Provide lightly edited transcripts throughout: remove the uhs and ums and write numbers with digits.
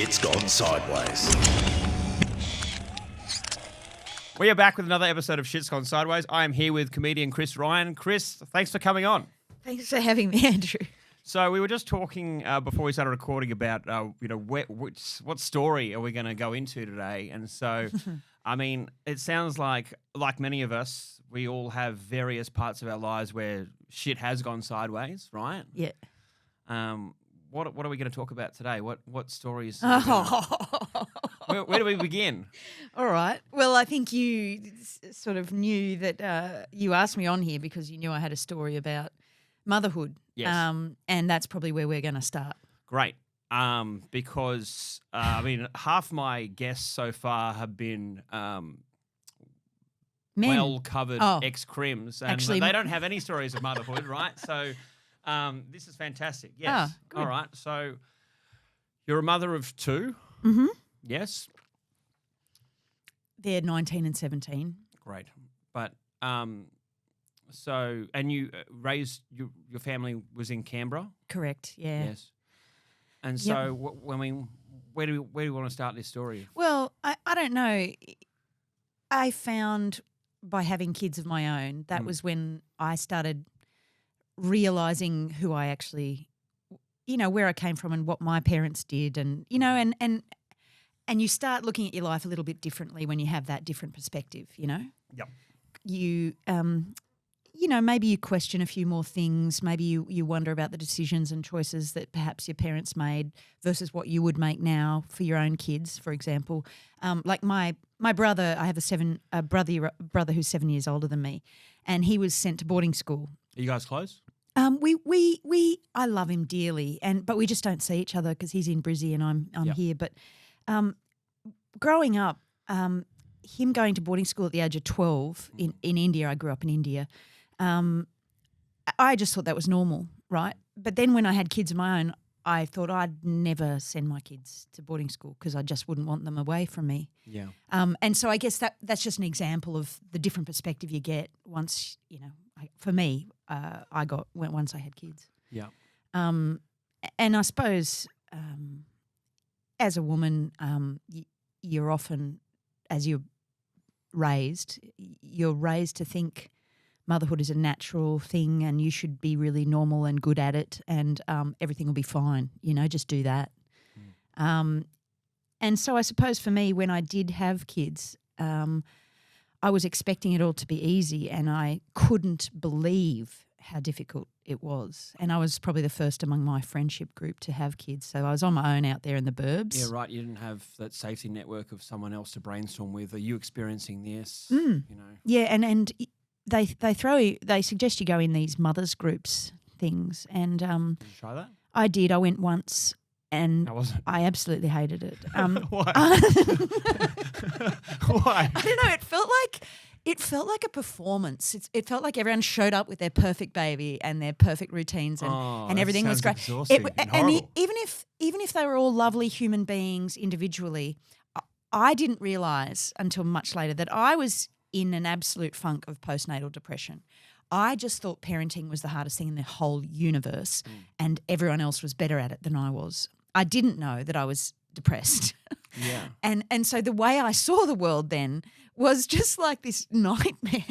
Shit's Gone Sideways. We are back with another episode of Shit's Gone Sideways. I am here with comedian Chris Ryan. Chris, thanks for coming on. Thanks for having me, Andrew. So we were just talking before we started recording about, what story are we going to go into today? And so, I mean, it sounds like many of us, we all have various parts of our lives where shit has gone sideways, right? Yeah. What are we going to talk about today? What stories? Oh. Where do we begin? All right. Well, I think you sort of knew that you asked me on here because you knew I had a story about motherhood. Yes. And that's probably where we're going to start. Great. Because, half my guests so far have been Men. well-covered ex-crims. And Actually, they don't have any stories of motherhood, right? So this is fantastic. Yes. Good. All right. So you're a mother of two. Mm-hmm. Yes. They're 19 and 17. Great. But so, and you raised, your family was in Canberra? Correct, yeah. Yes. And so, where do we want to start this story? Well, I don't know. I found by having kids of my own, that was when I started realising who I actually, where I came from and what my parents did and, and you start looking at your life a little bit differently when you have that different perspective, Yep. You, maybe you question a few more things. Maybe you wonder about the decisions and choices that perhaps your parents made versus what you would make now for your own kids, for example. Like my brother, I have a brother who's 7 years older than me, and he was sent to boarding school. Are you guys close? I love him dearly, but we just don't see each other because he's in Brizzy and I'm here. But growing up, him going to boarding school at the age of 12 in India, I grew up in India, I just thought that was normal, right? But then when I had kids of my own, I thought I'd never send my kids to boarding school because I just wouldn't want them away from me. Yeah. And so I guess that's just an example of the different perspective you get once, for me, I got once I had kids. Yeah. And I suppose as a woman, you're often, as you're raised to think motherhood is a natural thing and you should be really normal and good at it and everything will be fine, just do that. And so I suppose for me, when I did have kids, I was expecting it all to be easy and I couldn't believe how difficult it was. And I was probably the first among my friendship group to have kids. So I was on my own out there in the burbs. Yeah, right. You didn't have that safety network of someone else to brainstorm with. Are you experiencing this? Yeah, and they suggest you go in these mothers groups things. And Did you try that? I did. I went once. And How was it? I absolutely hated it. Why? Why? I don't know. It felt like a performance. It felt like everyone showed up with their perfect baby and their perfect routines, and everything was great. Exhausting and horrible. Even if they were all lovely human beings individually, I didn't realise until much later that I was in an absolute funk of postnatal depression. I just thought parenting was the hardest thing in the whole universe, and everyone else was better at it than I was. I didn't know that I was depressed. Yeah. And so the way I saw the world then was just like this nightmare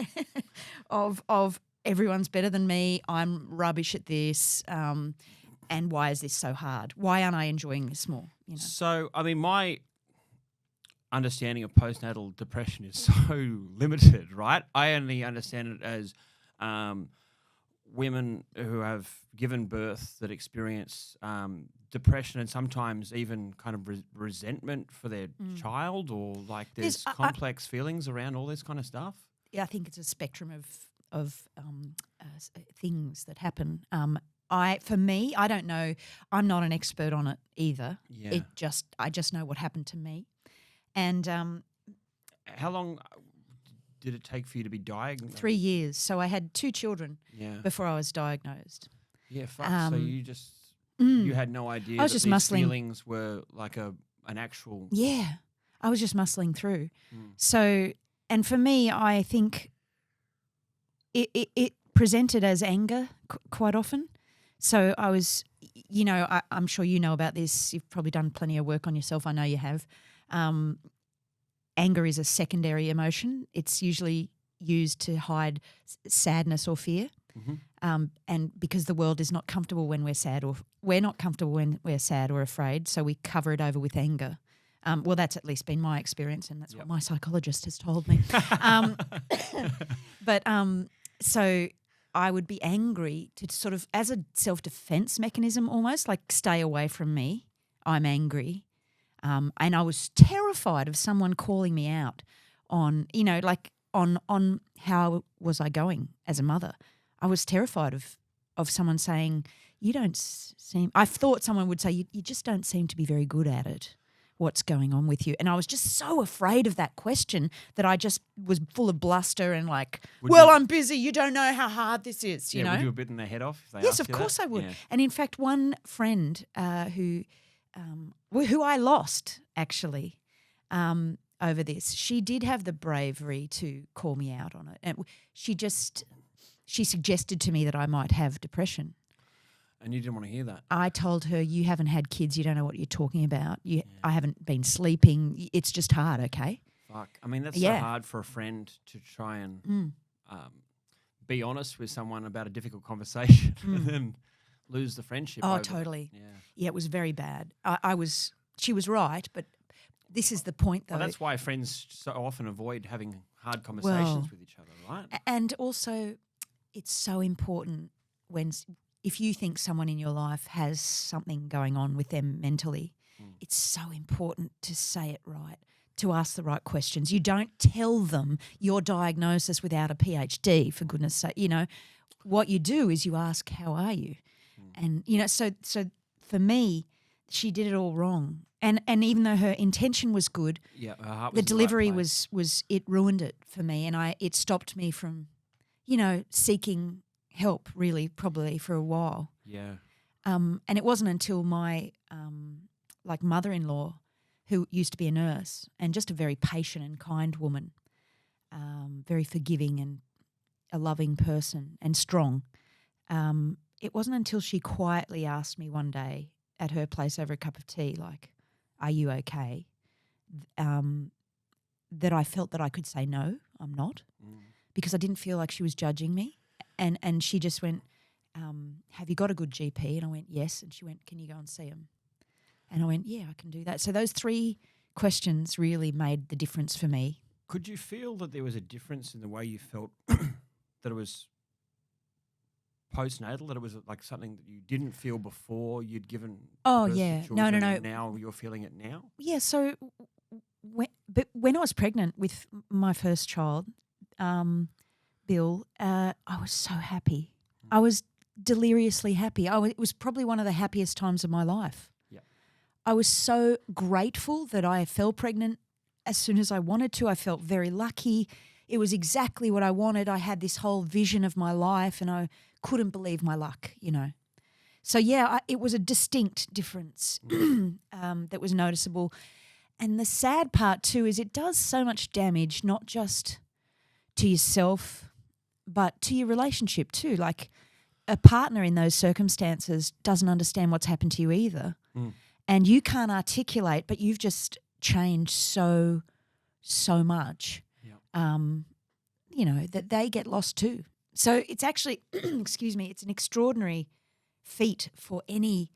of everyone's better than me, I'm rubbish at this, and why is this so hard? Why aren't I enjoying this more? So, my understanding of postnatal depression is so limited, right? I only understand it as women who have given birth that experience depression and sometimes even kind of resentment for their child, or like there's complex feelings around all this kind of stuff. Yeah, I think it's a spectrum of things that happen. For me, I don't know. I'm not an expert on it either. Yeah. I just know what happened to me. And how long did it take for you to be diagnosed? 3 years. So I had 2 children before I was diagnosed. Yeah, fuck. So you just you had no idea I was that just these muscling. feelings were like an actual. Yeah, I was just muscling through. So, and for me, I think it presented as anger quite often. So I was, I'm sure you know about this. You've probably done plenty of work on yourself. I know you have. Anger is a secondary emotion. It's usually used to hide sadness or fear. And because the world is not comfortable when we're sad, or we're not comfortable when we're sad or afraid, so we cover it over with anger. Well, that's at least been my experience, and that's what my psychologist has told me. So I would be angry to sort of, as a self-defense mechanism almost, like stay away from me. I'm angry. And I was terrified of someone calling me out on, on how was I going as a mother. I was terrified of someone saying, you don't seem – I thought someone would say, you just don't seem to be very good at it. What's going on with you? And I was just so afraid of that question that I just was full of bluster and like, I'm busy. You don't know how hard this is, you know. Would you have bitten their head off if they Yes, asked of you course that? I would. Yeah. And in fact, one friend who I lost actually over this, she did have the bravery to call me out on it. And she suggested to me that I might have depression. And you didn't want to hear that. I told her, you haven't had kids, you don't know what you're talking about. I haven't been sleeping. It's just hard, okay? Fuck. I mean, that's so hard for a friend to try and be honest with someone about a difficult conversation and then lose the friendship. Oh, over totally. it. Yeah, it was very bad. She was right, but this is the point though. Well, that's why friends so often avoid having hard conversations with each other, right? And also it's so important if you think someone in your life has something going on with them mentally, it's so important to say it right, to ask the right questions. You don't tell them your diagnosis without a PhD, for goodness sake. You know, what you do is you ask, how are you? And, so for me, she did it all wrong. And even though her intention was good, her heart was the in delivery right place. was it ruined it for me, and it stopped me from, seeking help really probably for a while. Yeah. And it wasn't until my mother-in-law, who used to be a nurse and just a very patient and kind woman, very forgiving and a loving person and strong. It wasn't until she quietly asked me one day at her place over a cup of tea, like, are you okay? That I felt that I could say, no, I'm not, because I didn't feel like she was judging me. And she just went, have you got a good GP? And I went, yes. And she went, can you go and see him? And I went, yeah, I can do that. So those 3 questions really made the difference for me. Could you feel that there was a difference in the way you felt that it was post-natal, that it was like something that you didn't feel before you'd given birth to children, and now you're feeling it now? Yeah, so when I was pregnant with my first child, Bill, I was so happy. I was deliriously happy. It was probably one of the happiest times of my life. Yeah. I was so grateful that I fell pregnant as soon as I wanted to. I felt very lucky. It was exactly what I wanted. I had this whole vision of my life and I couldn't believe my luck, So, it was a distinct difference that was noticeable. And the sad part too is it does so much damage, not just to yourself, but to your relationship too. Like a partner in those circumstances doesn't understand what's happened to you either. And you can't articulate, but you've just changed so much, that they get lost too. So it's actually, excuse me, it's an extraordinary feat for any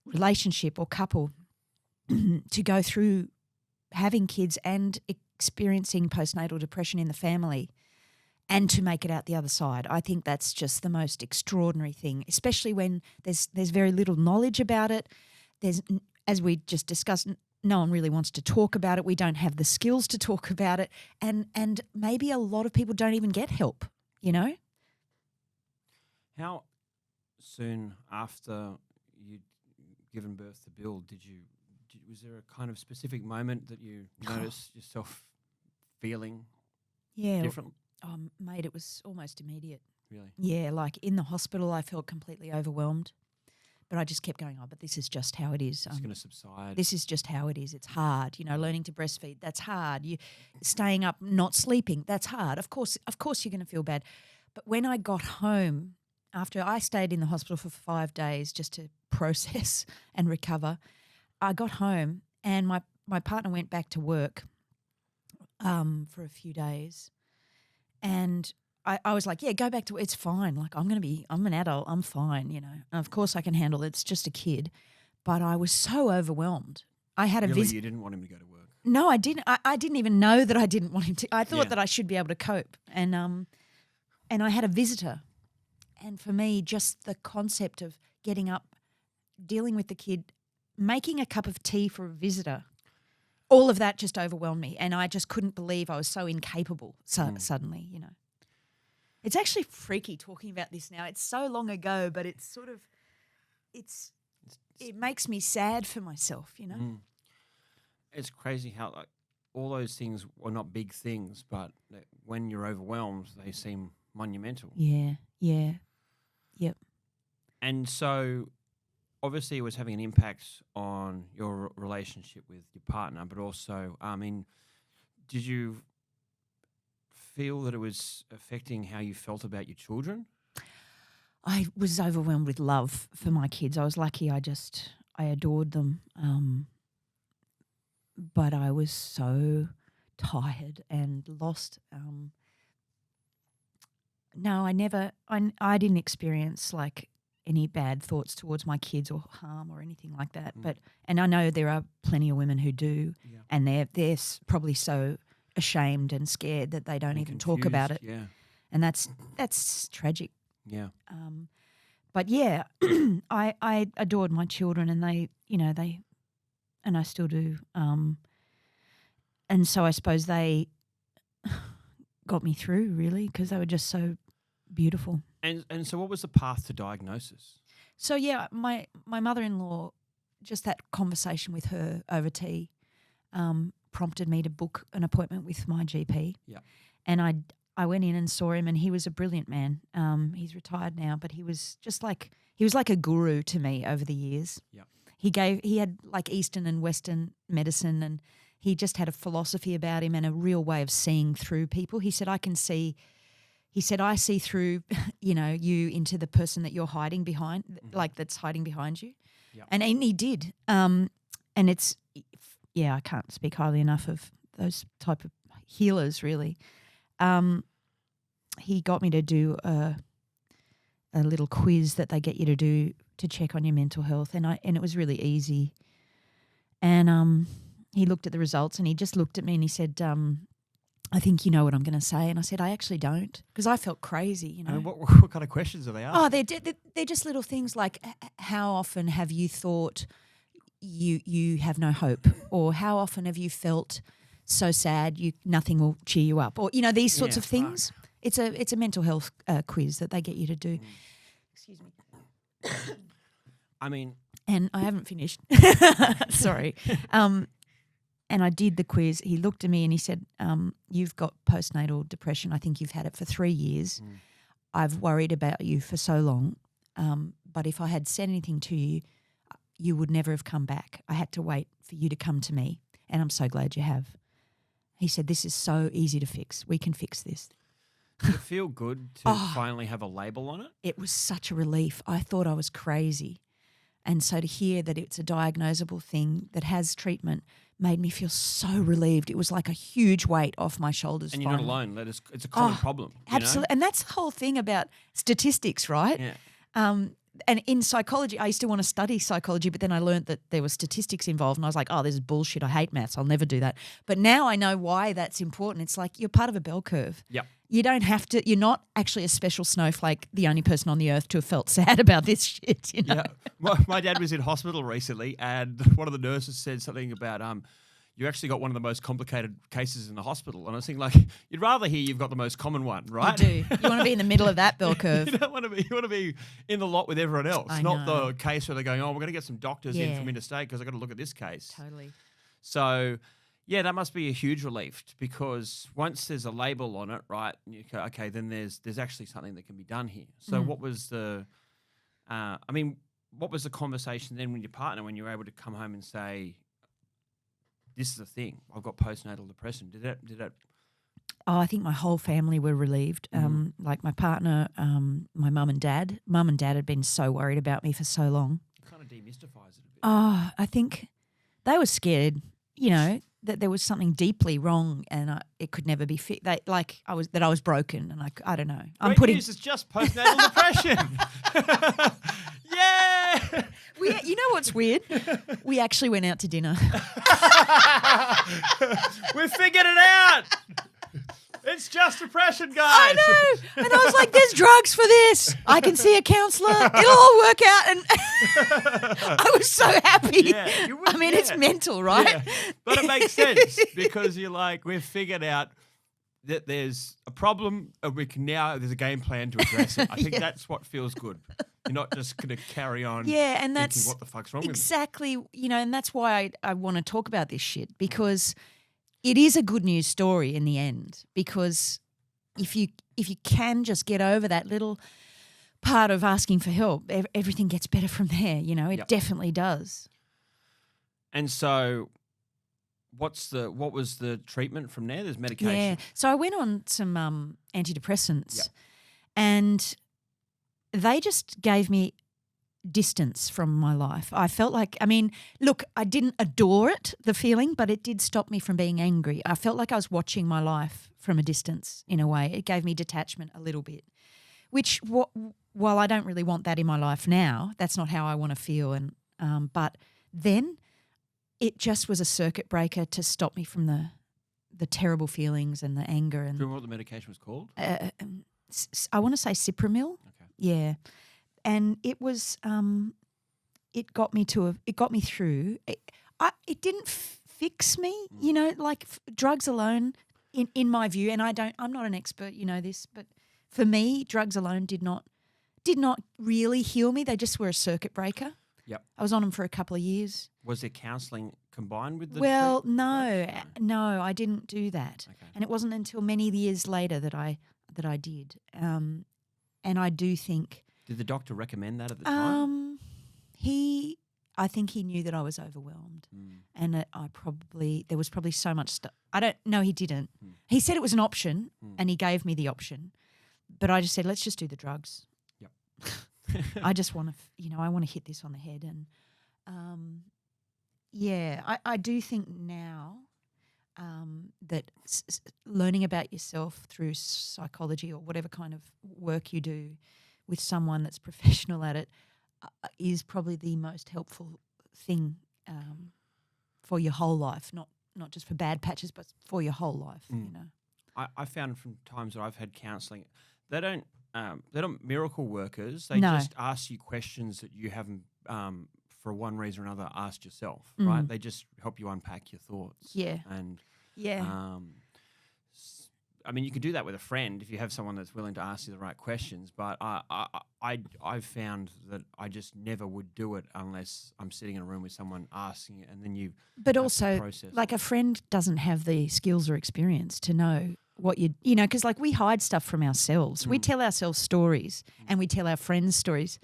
relationship or couple to go through having kids and experiencing postnatal depression in the family and to make it out the other side. I think that's just the most extraordinary thing, especially when there's very little knowledge about it. There's, as we just discussed, no one really wants to talk about it. We don't have the skills to talk about it. And maybe a lot of people don't even get help, How soon after you'd given birth to Bill was there a kind of specific moment that you noticed yourself feeling different? Oh, mate, it was almost immediate. Really? Yeah, like in the hospital I felt completely overwhelmed. But I just kept going, but this is just how it is. It's going to subside. This is just how it is. It's hard. Learning to breastfeed, that's hard. You staying up, not sleeping, that's hard. Of course you're going to feel bad. But when I got home after I stayed in the hospital for 5 days just to process and recover, I got home and my partner went back to work for a few days, and I was like, yeah, go back to it's fine. Like I'm an adult, I'm fine, you know. Of course I can handle it. It's just a kid. But I was so overwhelmed. I had a Really, visit. you didn't want him to go to work? No, I didn't. I didn't even know that I didn't want him to. I thought Yeah. that I should be able to cope. And I had a visitor. And for me, just the concept of getting up, dealing with the kid, making a cup of tea for a visitor, all of that just overwhelmed me. And I just couldn't believe I was so incapable suddenly, you know. It's actually freaky talking about this now. It's so long ago, but it's sort of, it makes me sad for myself, you know. It's crazy how like all those things are not big things, but when you're overwhelmed, they seem monumental. Yeah, yeah, yep. And so obviously it was having an impact on your relationship with your partner, but also, I mean, did you feel that it was affecting how you felt about your children? I was overwhelmed with love for my kids. I was lucky. I adored them. But I was so tired and lost. No, I didn't experience like any bad thoughts towards my kids or harm or anything like that. And I know there are plenty of women who do, and they're probably so ashamed and scared that they don't even talk about it. Yeah. And that's tragic. Yeah. But yeah, I adored my children, and and I still do. And so I suppose they got me through, really, because they were just so beautiful. And so what was the path to diagnosis? So yeah, my mother-in-law, just that conversation with her over tea, prompted me to book an appointment with my GP. Yeah. And I went in and saw him, and he was a brilliant man. He's retired now, but he was like a guru to me over the years. Yeah. He had like Eastern and Western medicine, and he just had a philosophy about him and a real way of seeing through people. He said, I see through, you into the person that you're hiding behind, like that's hiding behind you. Yeah. And he did. And I can't speak highly enough of those type of healers, really. He got me to do a little quiz that they get you to do to check on your mental health, and it was really easy. And he looked at the results, and he just looked at me and he said, I think you know what I'm going to say. And I said, I actually don't, because I felt crazy, you know. I mean, what kind of questions are they asking? Oh, they're just little things like, how often have you thought you have no hope, or how often have you felt so sad nothing will cheer you up, or these sorts of things. It's a mental health quiz that they get you to do. Excuse me. I mean, and I haven't finished. Sorry. And I did the quiz. He looked at me and he said, you've got postnatal depression. I think you've had it for 3 years. I've worried about you for so long. But if I had said anything to you, you would never have come back. I had to wait for you to come to me. And I'm so glad you have. He said, this is so easy to fix. We can fix this. Did it feel good to finally have a label on it? It was such a relief. I thought I was crazy. And so to hear that it's a diagnosable thing that has treatment made me feel so relieved. It was like a huge weight off my shoulders. And you're not alone. It's a common problem. Absolutely. And that's the whole thing about statistics, right? Yeah. And in psychology, I used to want to study psychology, but then I learned that there were statistics involved, and I was like, oh, this is bullshit. I hate maths. I'll never do that. But now I know why that's important. It's like you're part of a bell curve. Yep. You don't have to – you're not actually a special snowflake, the only person on the earth to have felt sad about this shit, you know? Yeah. My dad was in hospital recently, and one of the nurses said something about you actually got one of the most complicated cases in the hospital. And I was thinking, like, you'd rather hear you've got the most common one, right? You do. You want to be in the middle of that bell curve. You want to be in the lot with everyone else, I not know. the case where they're going, we're going to get some doctors in from interstate because I've got to look at this case. Totally. So, yeah, that must be a huge relief, because once there's a label on it, right, you go, okay, then there's actually something that can be done here. So what was the what was the conversation then with your partner when you were able to come home and say, this is the thing, I've got postnatal depression? Did that I think my whole family were relieved. Like my partner, my mum and dad. Mum and dad had been so worried about me for so long. It kind of demystifies it a bit. Oh, I think they were scared, that there was something deeply wrong and it could never be fixed. I was broken, and I don't know. Great news, it's just postnatal depression. Yeah. You know what's weird? We actually went out to dinner. We figured it out. It's just depression, guys. I know. And I was like, there's drugs for this. I can see a counsellor. It'll all work out. And I was so happy. Yeah, it's mental, right? Yeah. But it makes sense because you're like, we've figured out that there's a problem and there's a game plan to address it. I think that's what feels good. You're not just going to carry on and that's thinking, what the fuck's wrong with me? Exactly, and that's why I want to talk about this shit, because it is a good news story in the end, because if you can just get over that little part of asking for help, everything gets better from there, it definitely does. And so what was the treatment from there? There's medication. Yeah. So I went on some antidepressants and they just gave me distance from my life. I felt like, look, I didn't adore it, the feeling, but it did stop me from being angry. I felt like I was watching my life from a distance in a way. It gave me detachment a little bit, which while I don't really want that in my life now, that's not how I want to feel. And but then it just was a circuit breaker to stop me from the terrible feelings and the anger. And do you remember what the medication was called? I want to say Cipramil. Okay. Yeah. And it was, it got me through. It didn't fix me, like drugs alone, in my view. And I'm not an expert, this, but for me, drugs alone did not really heal me. They just were a circuit breaker. Yep. I was on them for a couple of years. Was there counselling combined with the? Well, no, I didn't do that, and it wasn't until many years later that I did. And I do think. Did the doctor recommend that at the time? I think he knew that I was overwhelmed, and that there was probably so much stuff. I don't know. He didn't. He said it was an option, and he gave me the option, but I just said, let's just do the drugs. Yep. I just want to, I want to hit this on the head, and I do think now that learning about yourself through psychology or whatever kind of work you do with someone that's professional at it is probably the most helpful thing for your whole life, not just for bad patches, but for your whole life. I found from times that I've had counselling, they're not miracle workers. They just ask you questions that you haven't, for one reason or another, asked yourself. Right? They just help you unpack your thoughts. Yeah. And you can do that with a friend if you have someone that's willing to ask you the right questions. But I've found that I just never would do it unless I'm sitting in a room with someone asking it, and then you. But also, like a friend doesn't have the skills or experience to know what because like we hide stuff from ourselves. We tell ourselves stories, and we tell our friends stories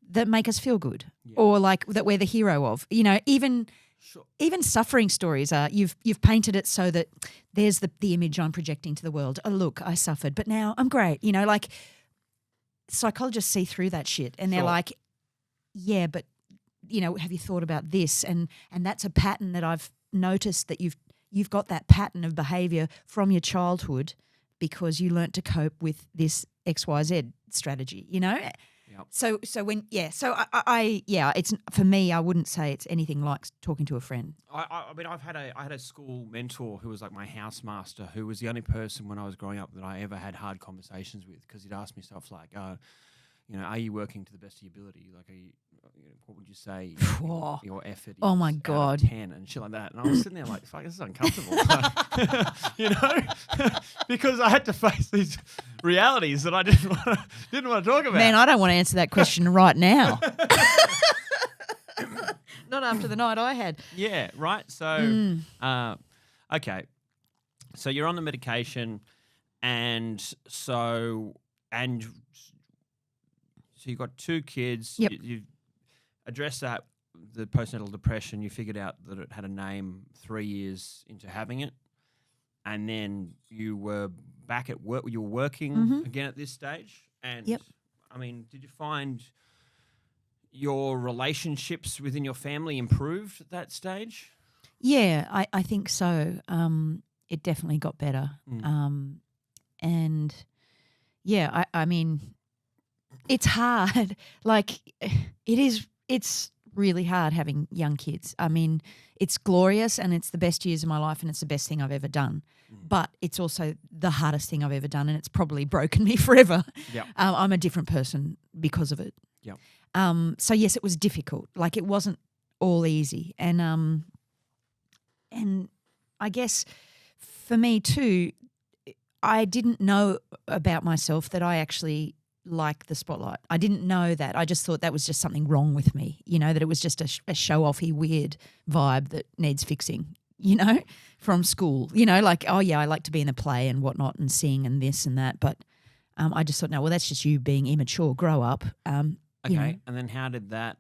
that make us feel good, or like that we're the hero of. Even. Sure. Even suffering stories are you've painted it so that there's the image I'm projecting to the world. Oh, look, I suffered, but now I'm great. Like psychologists see through that shit, and they're like, yeah, but have you thought about this? And that's a pattern that I've noticed, that you've got that pattern of behaviour from your childhood because you learnt to cope with this XYZ strategy. Yep. So it's for me. I wouldn't say it's anything like talking to a friend. I had a school mentor who was like my housemaster, who was the only person when I was growing up that I ever had hard conversations with, because he'd ask me stuff like, are you working to the best of your ability? Like, what would you say your effort? Oh my out God, of 10 and shit like that. And I was sitting there like, fuck, this is uncomfortable. Because I had to face these realities that I didn't want to talk about. Man, I don't want to answer that question right now. Not after the night I had. Yeah, right. So, okay. So you're on the medication, and so you've got 2 kids. Yep. You addressed that, the postnatal depression. You figured out that it had a name 3 years into having it. and then you were back at work. You were working again at this stage, and Yep. I mean, did you find your relationships within your family improved at that stage? Yeah, I think so. It definitely got better. And yeah, I mean, it's hard. Like it's really hard having young kids. I mean, it's glorious and it's the best years of my life and it's the best thing I've ever done. But it's also the hardest thing I've ever done and it's probably broken me forever. Yeah. I'm a different person because of it. Yeah. So yes, it was difficult. Like it wasn't all easy. And I guess for me too, I didn't know about myself that I actually like the spotlight. I didn't know that. I just thought that was just something wrong with me, that it was just a show-offy, weird vibe that needs fixing, from school. Like, oh, yeah, I like to be in the play and whatnot and sing and this and that. But I just thought, no, well, that's just you being immature. Grow up. Okay, and then how did that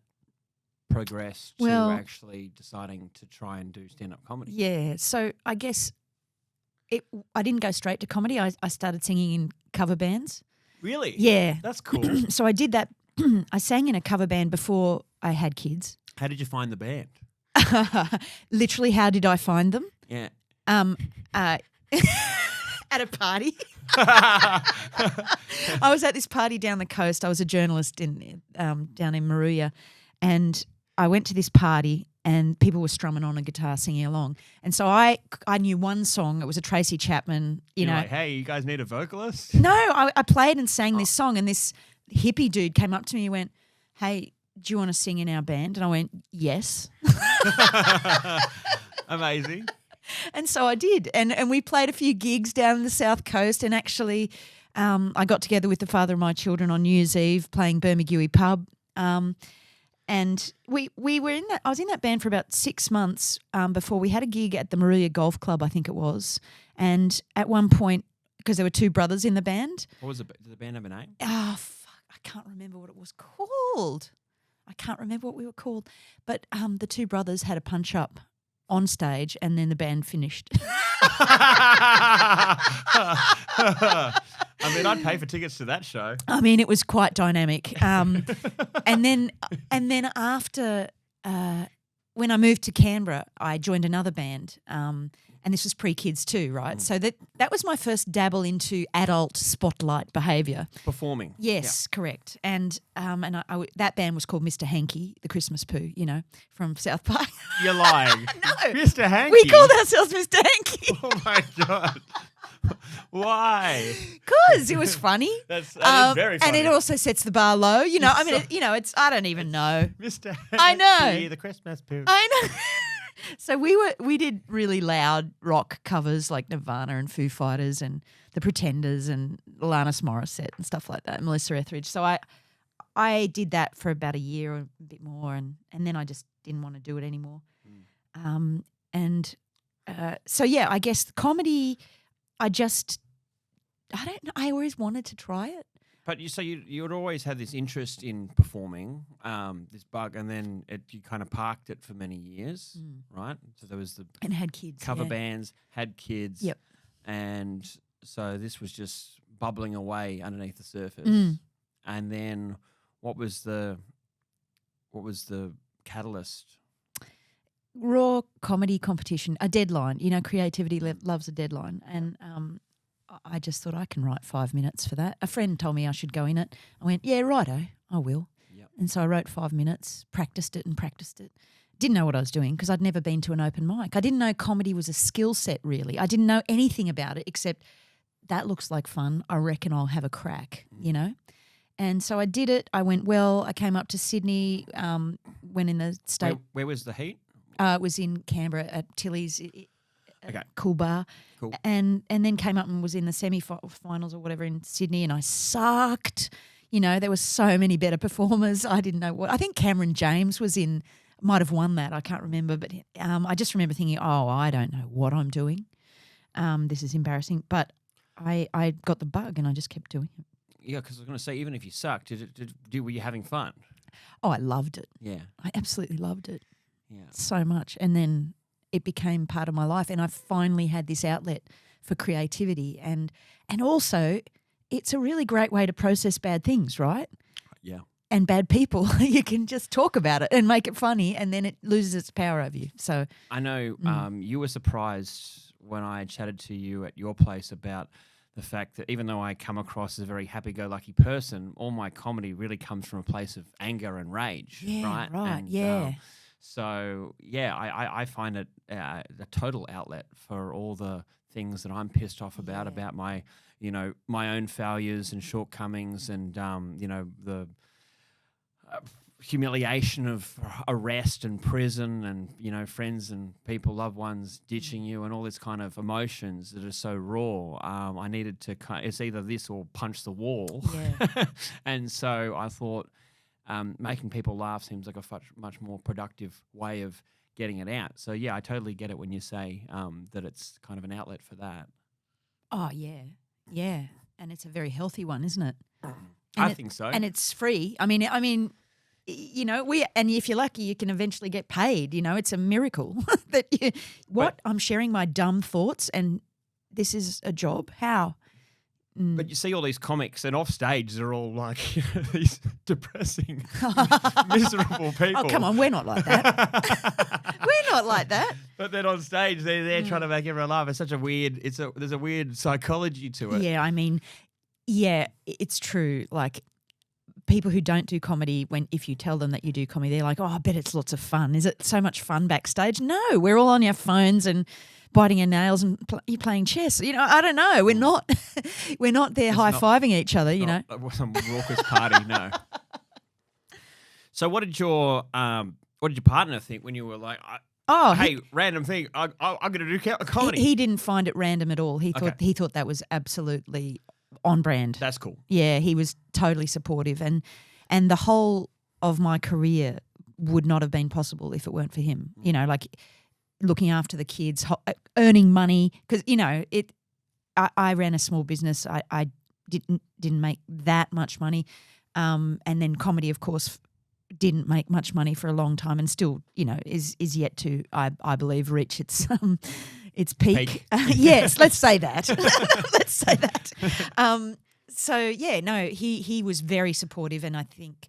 progress to actually deciding to try and do stand-up comedy? Yeah, so I guess I didn't go straight to comedy. I started singing in cover bands. Really? Yeah. That's cool. So I did that. I sang in a cover band before I had kids. How did you find the band? Literally, how did I find them? Yeah. At a party. I was at this party down the coast. I was a journalist down in Maruya, and I went to this party and people were strumming on a guitar singing along. And so I knew one song. It was a Tracy Chapman, You're like, hey, you guys need a vocalist? No, I played and sang this song and this hippie dude came up to me and went, hey, do you want to sing in our band? And I went, yes. Amazing. And so I did. And we played a few gigs down the South Coast and actually I got together with the father of my children on New Year's Eve playing Bermagui Pub. And we were in that. I was in that band for about 6 months before we had a gig at the Maruya Golf Club, I think it was. And at one point, because there were two brothers in the band. What was did the band have a name? Oh, fuck. I can't remember what it was called. I can't remember what we were called. But the two brothers had a punch up on stage and then the band finished. I mean, I'd pay for tickets to that show. I mean, it was quite dynamic. And then after when I moved to Canberra, I joined another band. And this was pre-kids too, right? So that was my first dabble into adult spotlight behaviour. Performing. Yes, correct. And that band was called Mr. Hanky, the Christmas poo, from South Park. You're lying. No. Mr. Hanky? We called ourselves Mr. Hanky. Oh, my God. Why? Because it was funny. That is very funny. And it also sets the bar low. I mean, it's I don't even know. Mr. Hanky, I know. the Christmas poo. I know. So we did really loud rock covers like Nirvana and Foo Fighters and The Pretenders and Alanis Morissette and stuff like that, Melissa Etheridge. So I did that for about a year or a bit more and then I just didn't want to do it anymore. So yeah, I guess the comedy, I don't know, I always wanted to try it. But you had always had this interest in performing, this bug, and then you kind of parked it for many years, right? So there was and had kids, cover bands, had kids, yep, and so this was just bubbling away underneath the surface. And then what was the catalyst? Raw comedy competition, a deadline. Creativity loves a deadline, and I just thought I can write 5 minutes for that. A friend told me I should go in it. I went, yeah, righto, I will. Yep. And so I wrote 5 minutes, practiced it. Didn't know what I was doing because I'd never been to an open mic. I didn't know comedy was a skill set really. I didn't know anything about it except that looks like fun. I reckon I'll have a crack, And so I did it. I went well. I came up to Sydney, went in the state. Where was the heat? It was in Canberra at Tilly's. Okay. Cool bar. Cool. And then came up and was in the semi-finals or whatever in Sydney and I sucked. There were so many better performers. I didn't know what. I think Cameron James might have won that. I can't remember. But I just remember thinking, oh, I don't know what I'm doing. This is embarrassing. But I got the bug and I just kept doing it. Yeah, because I was going to say, even if you sucked, were you having fun? Oh, I loved it. Yeah. I absolutely loved it. Yeah. So much. And then it became part of my life and I finally had this outlet for creativity, and also it's a really great way to process bad things, right? Yeah. And bad people. You can just talk about it and make it funny, and then it loses its power over you. So I know you were surprised when I chatted to you at your place about the fact that even though I come across as a very happy-go-lucky person, all my comedy really comes from a place of anger and rage, right? And, so, yeah, I find it a total outlet for all the things that I'm pissed off about my, my own failures and shortcomings and, the humiliation of arrest and prison and, friends and people, loved ones ditching you and all this kind of emotions that are so raw. I needed to it's either this or punch the wall. Yeah. And so I thought making people laugh seems like a much more productive way of getting it out. So, yeah, I totally get it when you say that it's kind of an outlet for that. Oh, yeah. Yeah. And it's a very healthy one, isn't it? I think so. And it's free. I mean, and if you're lucky, you can eventually get paid. It's a miracle that I'm sharing my dumb thoughts, and this is a job. How? But you see all these comics, and off stage they're all like these depressing, miserable people. Oh, come on, we're not like that. We're not like that. But then on stage, they're there trying to make everyone laugh. It's such a weird. There's a weird psychology to it. Yeah, I mean, yeah, it's true. Like, people who don't do comedy, if you tell them that you do comedy, they're like, "Oh, I bet it's lots of fun. Is it so much fun backstage?" No, we're all on our phones and biting our nails and you're playing chess. I don't know. We're not. We're not there high-fiving each other. Some raucous party. No. So, what did your partner think when you were like, "Hey, random thing, I'm going to do comedy"? He didn't find it random at all. He thought that was absolutely on brand. That's cool. Yeah, he was totally supportive, and the whole of my career would not have been possible if it weren't for him. Like looking after the kids, earning money, because I ran a small business. I didn't make that much money, and then comedy, of course, didn't make much money for a long time, and still, is yet to, I believe, reach its peak. Yes, let's say that. Let's say that. So yeah, no, he was very supportive, and I think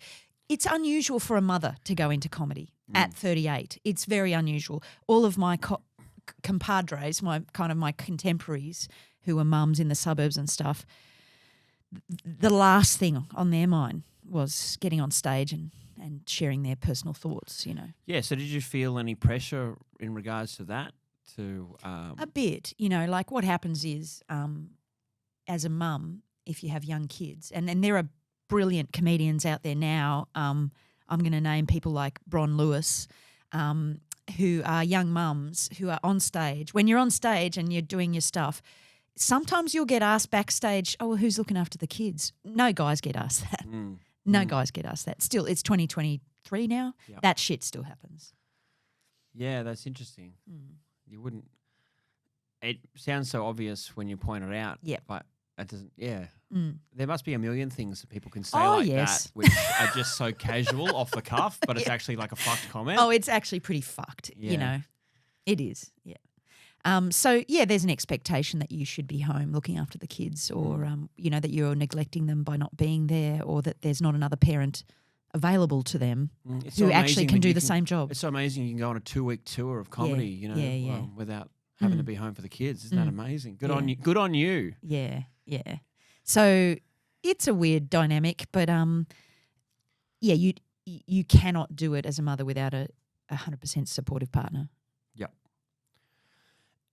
it's unusual for a mother to go into comedy at 38. It's very unusual. All of my compadres, my contemporaries who are mums in the suburbs and stuff, the last thing on their mind was getting on stage and sharing their personal thoughts. Yeah. So did you feel any pressure in regards to that? A bit, like what happens is, as a mum, if you have young kids, and there are brilliant comedians out there now. I'm going to name people like Bron Lewis, who are young mums who are on stage. When you're on stage and you're doing your stuff, sometimes you'll get asked backstage, "Oh, well, who's looking after the kids?" No guys get asked that. No guys get asked that. Still, it's 2023 now. Yep. That shit still happens. Yeah, that's interesting. You wouldn't. It sounds so obvious when you point it out. Yeah, but it doesn't. Yeah, there must be a million things that people can say that, which are just so casual, off the cuff, but it's actually like a fucked comment. Oh, it's actually pretty fucked. Yeah. It is. Yeah. So yeah, there's an expectation that you should be home looking after the kids, or that you're neglecting them by not being there, or that there's not another parent available to them who actually can do the same job. It's so amazing you can go on a 2-week tour of comedy, without having to be home for the kids. Isn't that amazing? Good on you. Good on you. Yeah, yeah. So it's a weird dynamic, but you cannot do it as a mother without a 100% supportive partner. Yep.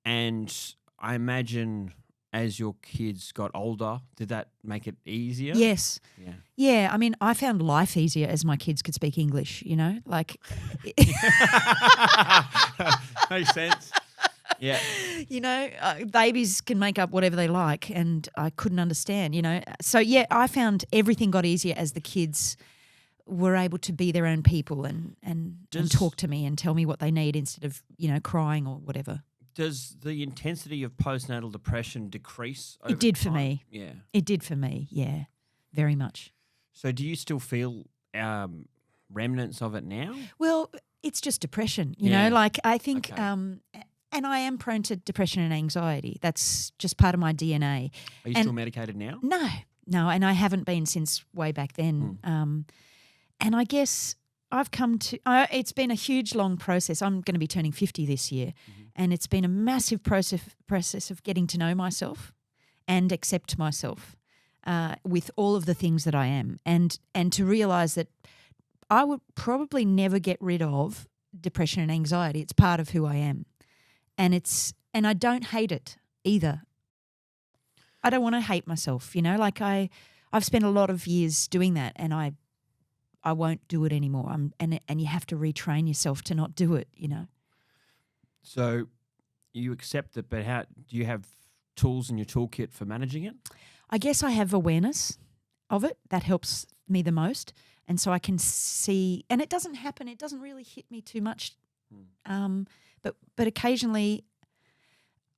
And I imagine as your kids got older, did that make it easier? Yes. Yeah. Yeah. I mean, I found life easier as my kids could speak English, like. Makes sense. Yeah. Babies can make up whatever they like, and I couldn't understand, So, yeah, I found everything got easier as the kids were able to be their own people and talk to me and tell me what they need instead of, crying or whatever. Does the intensity of postnatal depression decrease over time? It did for me. Yeah. It did for me, yeah, very much. So do you still feel remnants of it now? Well, it's just depression, you know. Like I think and I am prone to depression and anxiety. That's just part of my DNA. Are you still medicated now? No, and I haven't been since way back then. And I guess I've come to it's been a huge, long process. I'm going to be turning 50 this year, and it's been a massive process of getting to know myself and accept myself with all of the things that I am, and to realise that I would probably never get rid of depression and anxiety. It's part of who I am, and I don't hate it either. I don't want to hate myself, like I've spent a lot of years doing that, and I won't do it anymore. And you have to retrain yourself to not do it, So you accept it, but how do you have tools in your toolkit for managing it? I guess I have awareness of it. That helps me the most. And so I can see, and it doesn't really hit me too much. But occasionally,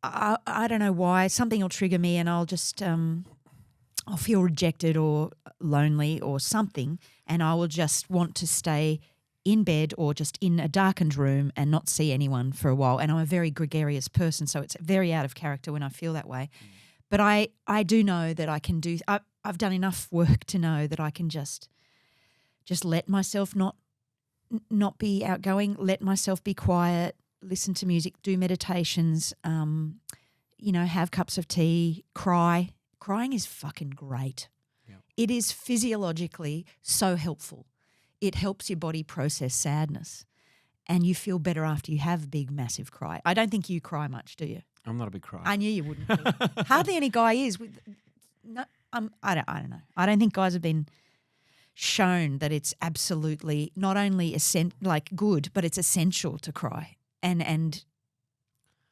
I don't know why, something will trigger me, and I'll just I'll feel rejected or lonely or something, and I will just want to stay in bed or just in a darkened room and not see anyone for a while. And I'm a very gregarious person, so it's very out of character when I feel that way. But I do know that I can do. I've done enough work to know that I can just let myself not be outgoing, let myself be quiet, listen to music, do meditations, have cups of tea, cry. Crying is fucking great. Yeah. It is physiologically so helpful. It helps your body process sadness, and you feel better after you have a big, massive cry. I don't think you cry much, do you? I'm not a big crier. I knew you wouldn't be. Hardly any guy is. I don't know. I don't think guys have been shown that it's absolutely not only good, but it's essential to cry. And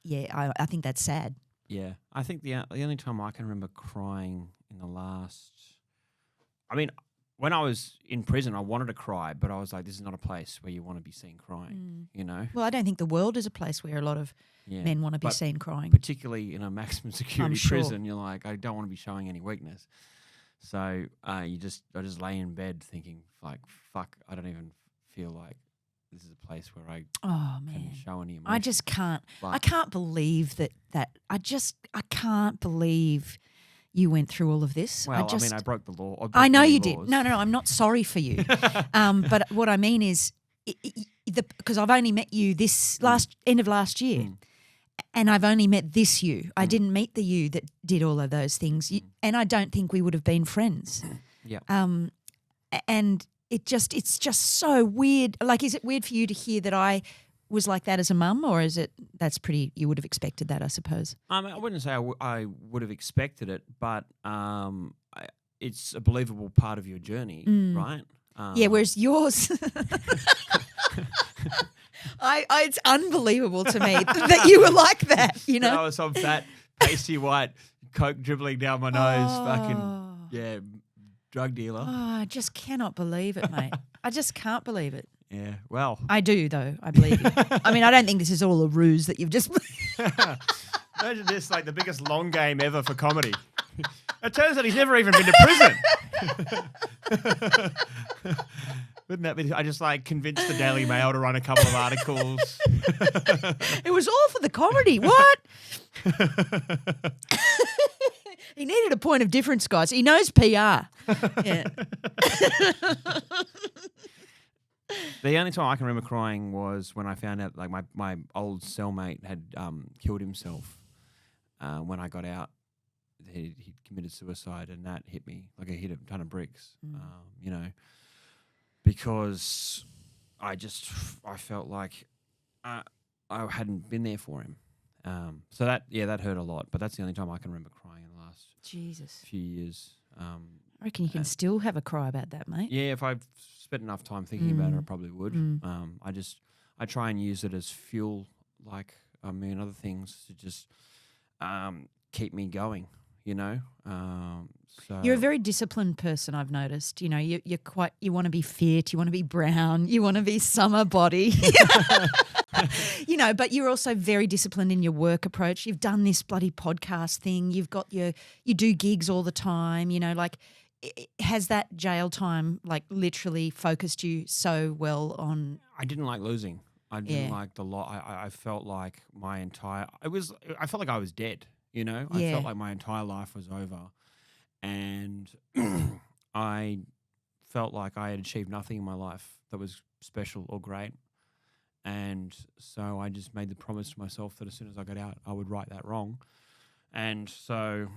yeah, I think that's sad. Yeah, I think the only time I can remember crying in the last, when I was in prison, I wanted to cry, but I was like, this is not a place where you want to be seen crying, Well, I don't think the world is a place where a lot of men want to be seen crying. Particularly in a maximum security prison, you're like, I don't want to be showing any weakness. So I just lay in bed thinking, like, fuck, I don't even feel like this is a place where I can show any emotion. I just can't. I can't believe that. I can't believe you went through all of this. Well, I broke the law. I know you did. No, I'm not sorry for you. But what I mean is, because I've only met you this end of last year, and I've only met this you. I didn't meet the you that did all of those things, and I don't think we would have been friends. Yeah. And it's just so weird. Like, is it weird for you to hear that I was like that as a mum, or is it you would have expected that, I suppose? I wouldn't say I would have expected it, but it's a believable part of your journey, right? Yeah, whereas yours, it's unbelievable to me that you were like that, I was some fat, pasty white Coke dribbling down my nose, drug dealer. Oh, I just cannot believe it, mate. I just can't believe it. Yeah, well. I do, though. I believe you. I don't think this is all a ruse that you've just... Imagine this, like the biggest long game ever for comedy. It turns out he's never even been to prison. Wouldn't that be... I just convinced the Daily Mail to run a couple of articles. It was all for the comedy. What? He needed a point of difference, guys. He knows PR. Yeah. The only time I can remember crying was when I found out, my old cellmate had killed himself. When I got out, he'd committed suicide, and that hit me like I hit a ton of bricks. Because I felt like I hadn't been there for him. So that hurt a lot. But that's the only time I can remember crying in the last few years. I reckon you can still have a cry about that, mate. Yeah, if I've spent enough time thinking about it, I probably would. I try and use it as fuel, like a million other things, to just keep me going. So you're a very disciplined person, I've noticed. You're quite. You want to be fit. You want to be brown. You want to be summer body. But you're also very disciplined in your work approach. You've done this bloody podcast thing. You do gigs all the time. Has that jail time literally focused you so well on? I didn't like losing. I didn't like the lot. I felt like I felt like I was dead, you know? I Yeah. felt like my entire life was over. And I felt like I had achieved nothing in my life that was special or great. And so I just made the promise to myself that as soon as I got out, I would right that wrong. And so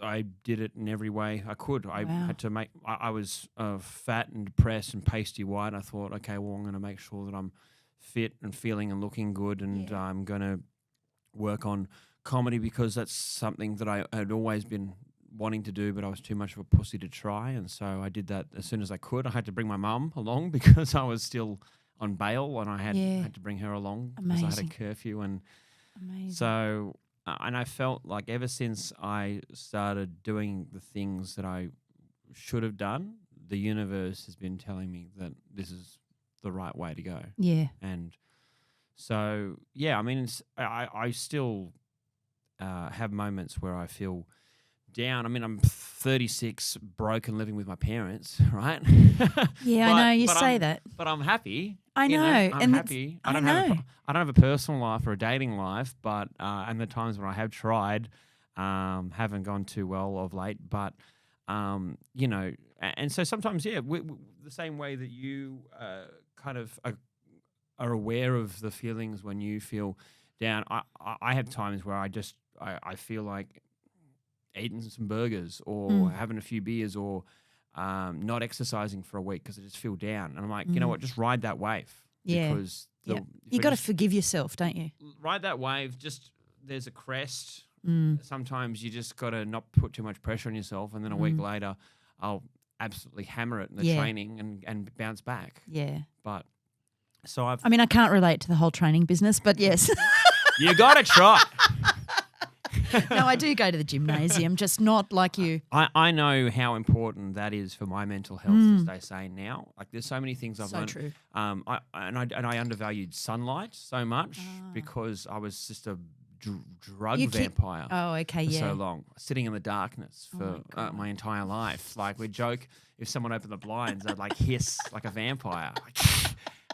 I did it in every way I could. I had to make. I was fat and depressed and pasty white. I thought, okay, well, I'm going to make sure that I'm fit and feeling and looking good, and I'm going to work on comedy because that's something that I had always been wanting to do, but I was too much of a pussy to try, and so I did that as soon as I could. I had to bring my mum along because I was still on bail, and I had to bring her along because I had a curfew, and so. And I felt like ever since I started doing the things that I should have done, the universe has been telling me that this is the right way to go. Yeah. And so, yeah, I mean, I still have moments where I feel down. I mean, I'm 36, broke and living with my parents, right? Yeah, I know you say that, but I'm happy. I know, I'm happy. I don't have a personal life or a dating life, but and the times when I have tried haven't gone too well of late. But you know, and so sometimes, the same way that you kind of are aware of the feelings when you feel down. I have times where I feel like eating some burgers or having a few beers or not exercising for a week because I just feel down. And I'm like, you know what, just ride that wave. Yeah. Because you got to forgive yourself, don't you? Ride that wave. Just there's a crest. Sometimes you just got to not put too much pressure on yourself. And then a week later, I'll absolutely hammer it in the training and bounce back. Yeah. But so I can't relate to the whole training business, but yes. You got to try. No, I do go to the gymnasium, just not like you. I know how important that is for my mental health, as they say now. Like, there's so many things I've learned. True. I undervalued sunlight so much because I was just a drug vampire. For so long, sitting in the darkness for my entire life. Like, we'd joke if someone opened the blinds, I'd like hiss like a vampire. Like,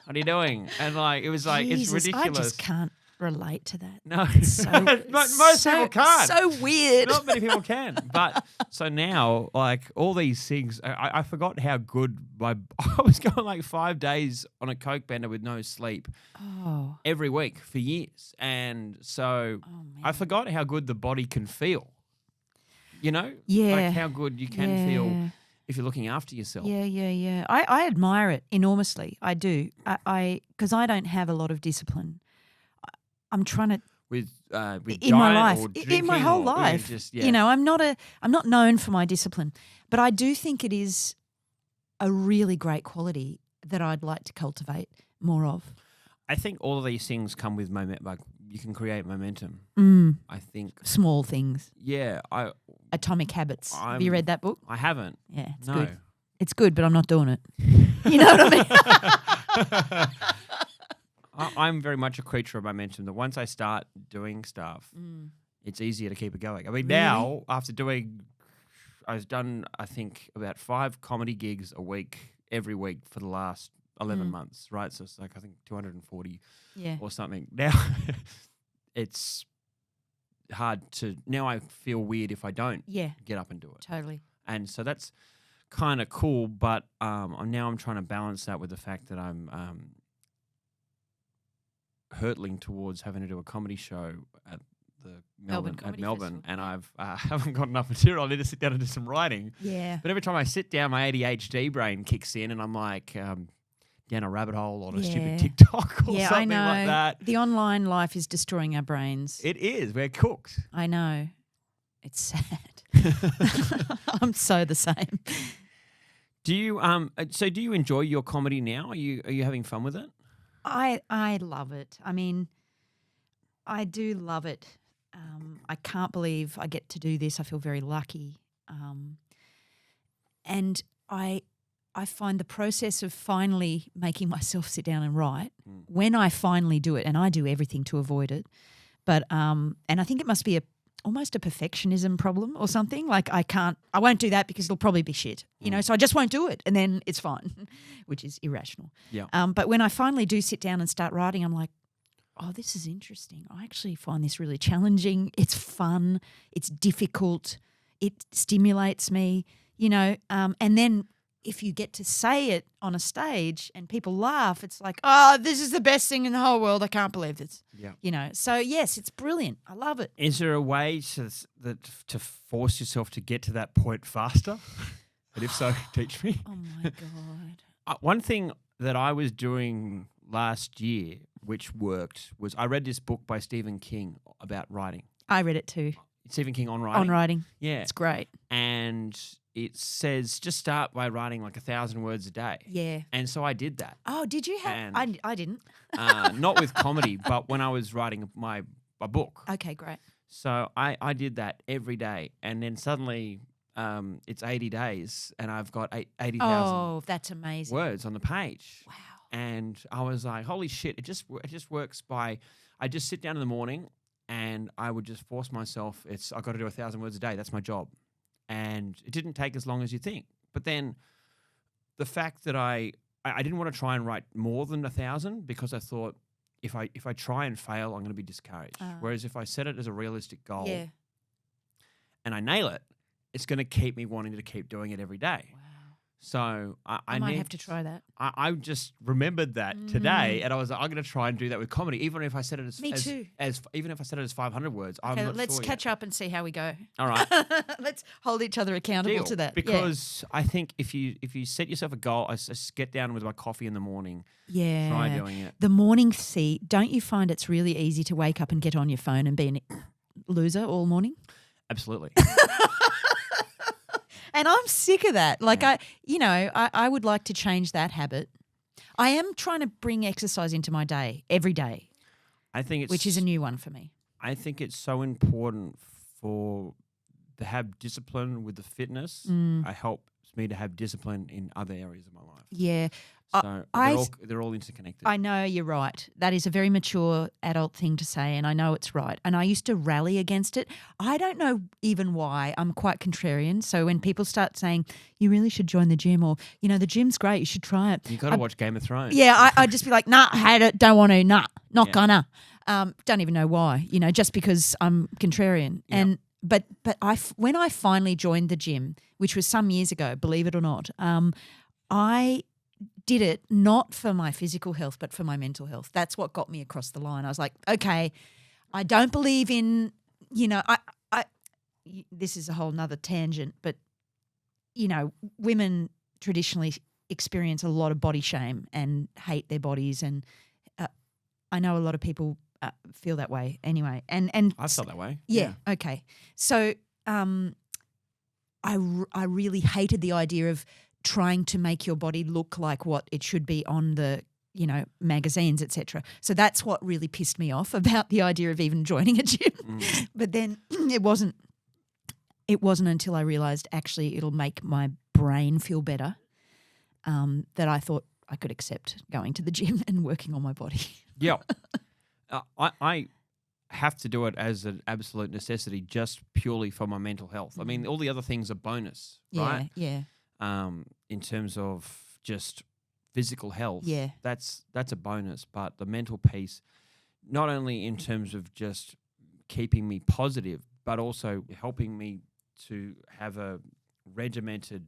what are you doing? And like, it was like, Jesus, it's ridiculous. I just can't relate to that. No, so, most people can't. So weird. Not many people can. But so now, like, all these things, I forgot how good I was going like 5 days on a coke bender with no sleep every week for years. And so I forgot how good the body can feel. You know? Yeah. Like how good you can feel if you're looking after yourself. Yeah. I admire it enormously. I do. Because I don't have a lot of discipline. I'm trying to with in my life, in my whole life. Just, you know, I'm not known for my discipline, but I do think it is a really great quality that I'd like to cultivate more of. I think all of these things come with momentum. Like, you can create momentum. I think small things. Yeah, Atomic Habits. Have you read that book? I haven't. Yeah, it's good. It's good, but I'm not doing it. You know what I mean? I'm very much a creature of momentum. That once I start doing stuff, it's easier to keep it going. I mean, now after I've done I think about 5 comedy gigs a week every week for the last 11 months, right? So it's like I think 240 or something. Now it's hard to. Now I feel weird if I don't get up and do it. Totally. And so that's kind of cool, but now I'm trying to balance that with the fact that I'm hurtling towards having to do a comedy show at the Melbourne Festival. And I haven't got enough material. I need to sit down and do some writing. Yeah. But every time I sit down, my ADHD brain kicks in, and I'm like down a rabbit hole on a stupid TikTok or something like that. The online life is destroying our brains. It is. We're cooked. I know. It's sad. I'm so the same. Do you enjoy your comedy now? Are you having fun with it? I love it. I mean, I do love it. I can't believe I get to do this. I feel very lucky. And I find the process of finally making myself sit down and write, when I finally do it, and I do everything to avoid it, but and I think it must be almost a perfectionism problem or something. Like I won't do that because it'll probably be shit, so I just won't do it and then it's fine, which is irrational. Yeah. But when I finally do sit down and start writing, I'm like, oh, this is interesting. I actually find this really challenging. It's fun. It's difficult. It stimulates me, and then if you get to say it on a stage and people laugh, it's like, oh, this is the best thing in the whole world. I can't believe this. Yeah. So yes, it's brilliant. I love it. Is there a way to force yourself to get to that point faster? And if so, teach me. Oh my God. One thing that I was doing last year, which worked, was I read this book by Stephen King about writing. I read it too. Stephen King on writing. On writing. Yeah. It's great. And it says just start by writing like 1,000 words a day. Yeah. And so I did that. Oh, did you have? I didn't. Not with comedy, but when I was writing my book. Okay, great. So I did that every day. And then suddenly it's 80 days and I've got 80,000 Oh, that's amazing. words on the page. Wow. And I was like, holy shit, it just works by, I just sit down in the morning and I would just force myself, I've got to do 1,000 words a day. That's my job. And it didn't take as long as you think. But then the fact that I didn't want to try and write more than 1,000 because I thought if I try and fail, I'm going to be discouraged. Whereas if I set it as a realistic goal and I nail it, it's going to keep me wanting to keep doing it every day. Wow. So I might have to try that. I just remembered that today, and I was like, I'm going to try and do that with comedy, even if I said it as Me too. Even if I said it as 500 words. Okay, I'm not let's sure catch up and see how we go. All right, Let's hold each other accountable deal. to that. Because I think if you set yourself a goal, I just get down with my coffee in the morning. Yeah. Try doing it. The morning don't you find it's really easy to wake up and get on your phone and be a loser all morning? Absolutely. And I'm sick of that. Like Yeah. I would like to change that habit. I am trying to bring exercise into my day every day, I think which is a new one for me. I think it's so important to have discipline with the fitness. It helps me to have discipline in other areas of my life. Yeah. So they're all interconnected. I know you're right. That is a very mature adult thing to say, and I know it's right. And I used to rally against it. I don't know even why. I'm quite contrarian. So when people start saying, you really should join the gym, or, the gym's great, you should try it. You got to watch Game of Thrones. Yeah, I'd just be like, nah, hate it, don't want to, nah, not gonna. Don't even know why, just because I'm contrarian. Yeah. And but when I finally joined the gym, which was some years ago, believe it or not, I did it not for my physical health, but for my mental health. That's what got me across the line. I was like, okay, I don't believe in, this is a whole nother tangent, but, women traditionally experience a lot of body shame and hate their bodies. And I know a lot of people feel that way anyway. And I felt that way. Yeah. Okay. So I really hated the idea of trying to make your body look like what it should be on the, magazines, etc. So that's what really pissed me off about the idea of even joining a gym. But then it wasn't until I realised actually it'll make my brain feel better that I thought I could accept going to the gym and working on my body. Yeah. I have to do it as an absolute necessity just purely for my mental health. I mean, all the other things are bonus, right? Yeah. In terms of just physical health, that's a bonus. But the mental piece, not only in terms of just keeping me positive, but also helping me to have a regimented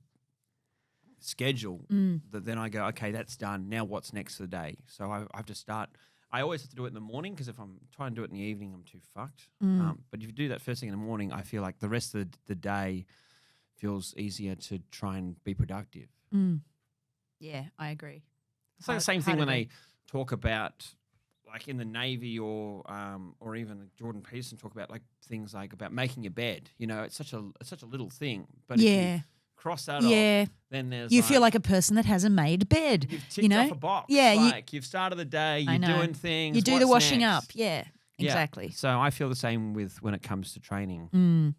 schedule that then I go, okay, that's done. Now what's next for the day? So I have to start. I always have to do it in the morning because if I'm trying to do it in the evening, I'm too fucked. But if you do that first thing in the morning, I feel like the rest of the day feels easier to try and be productive. Yeah, I agree. It's like the same thing when they talk about, like in the Navy or even Jordan Peterson talk about like things like about making your bed. It's such a little thing, but if you cross that off, then there's you feel like a person that has a made bed. You've ticked off a box. Yeah, you've started the day. You're doing things. You do the washing next? up. Yeah, exactly. So I feel the same when it comes to training.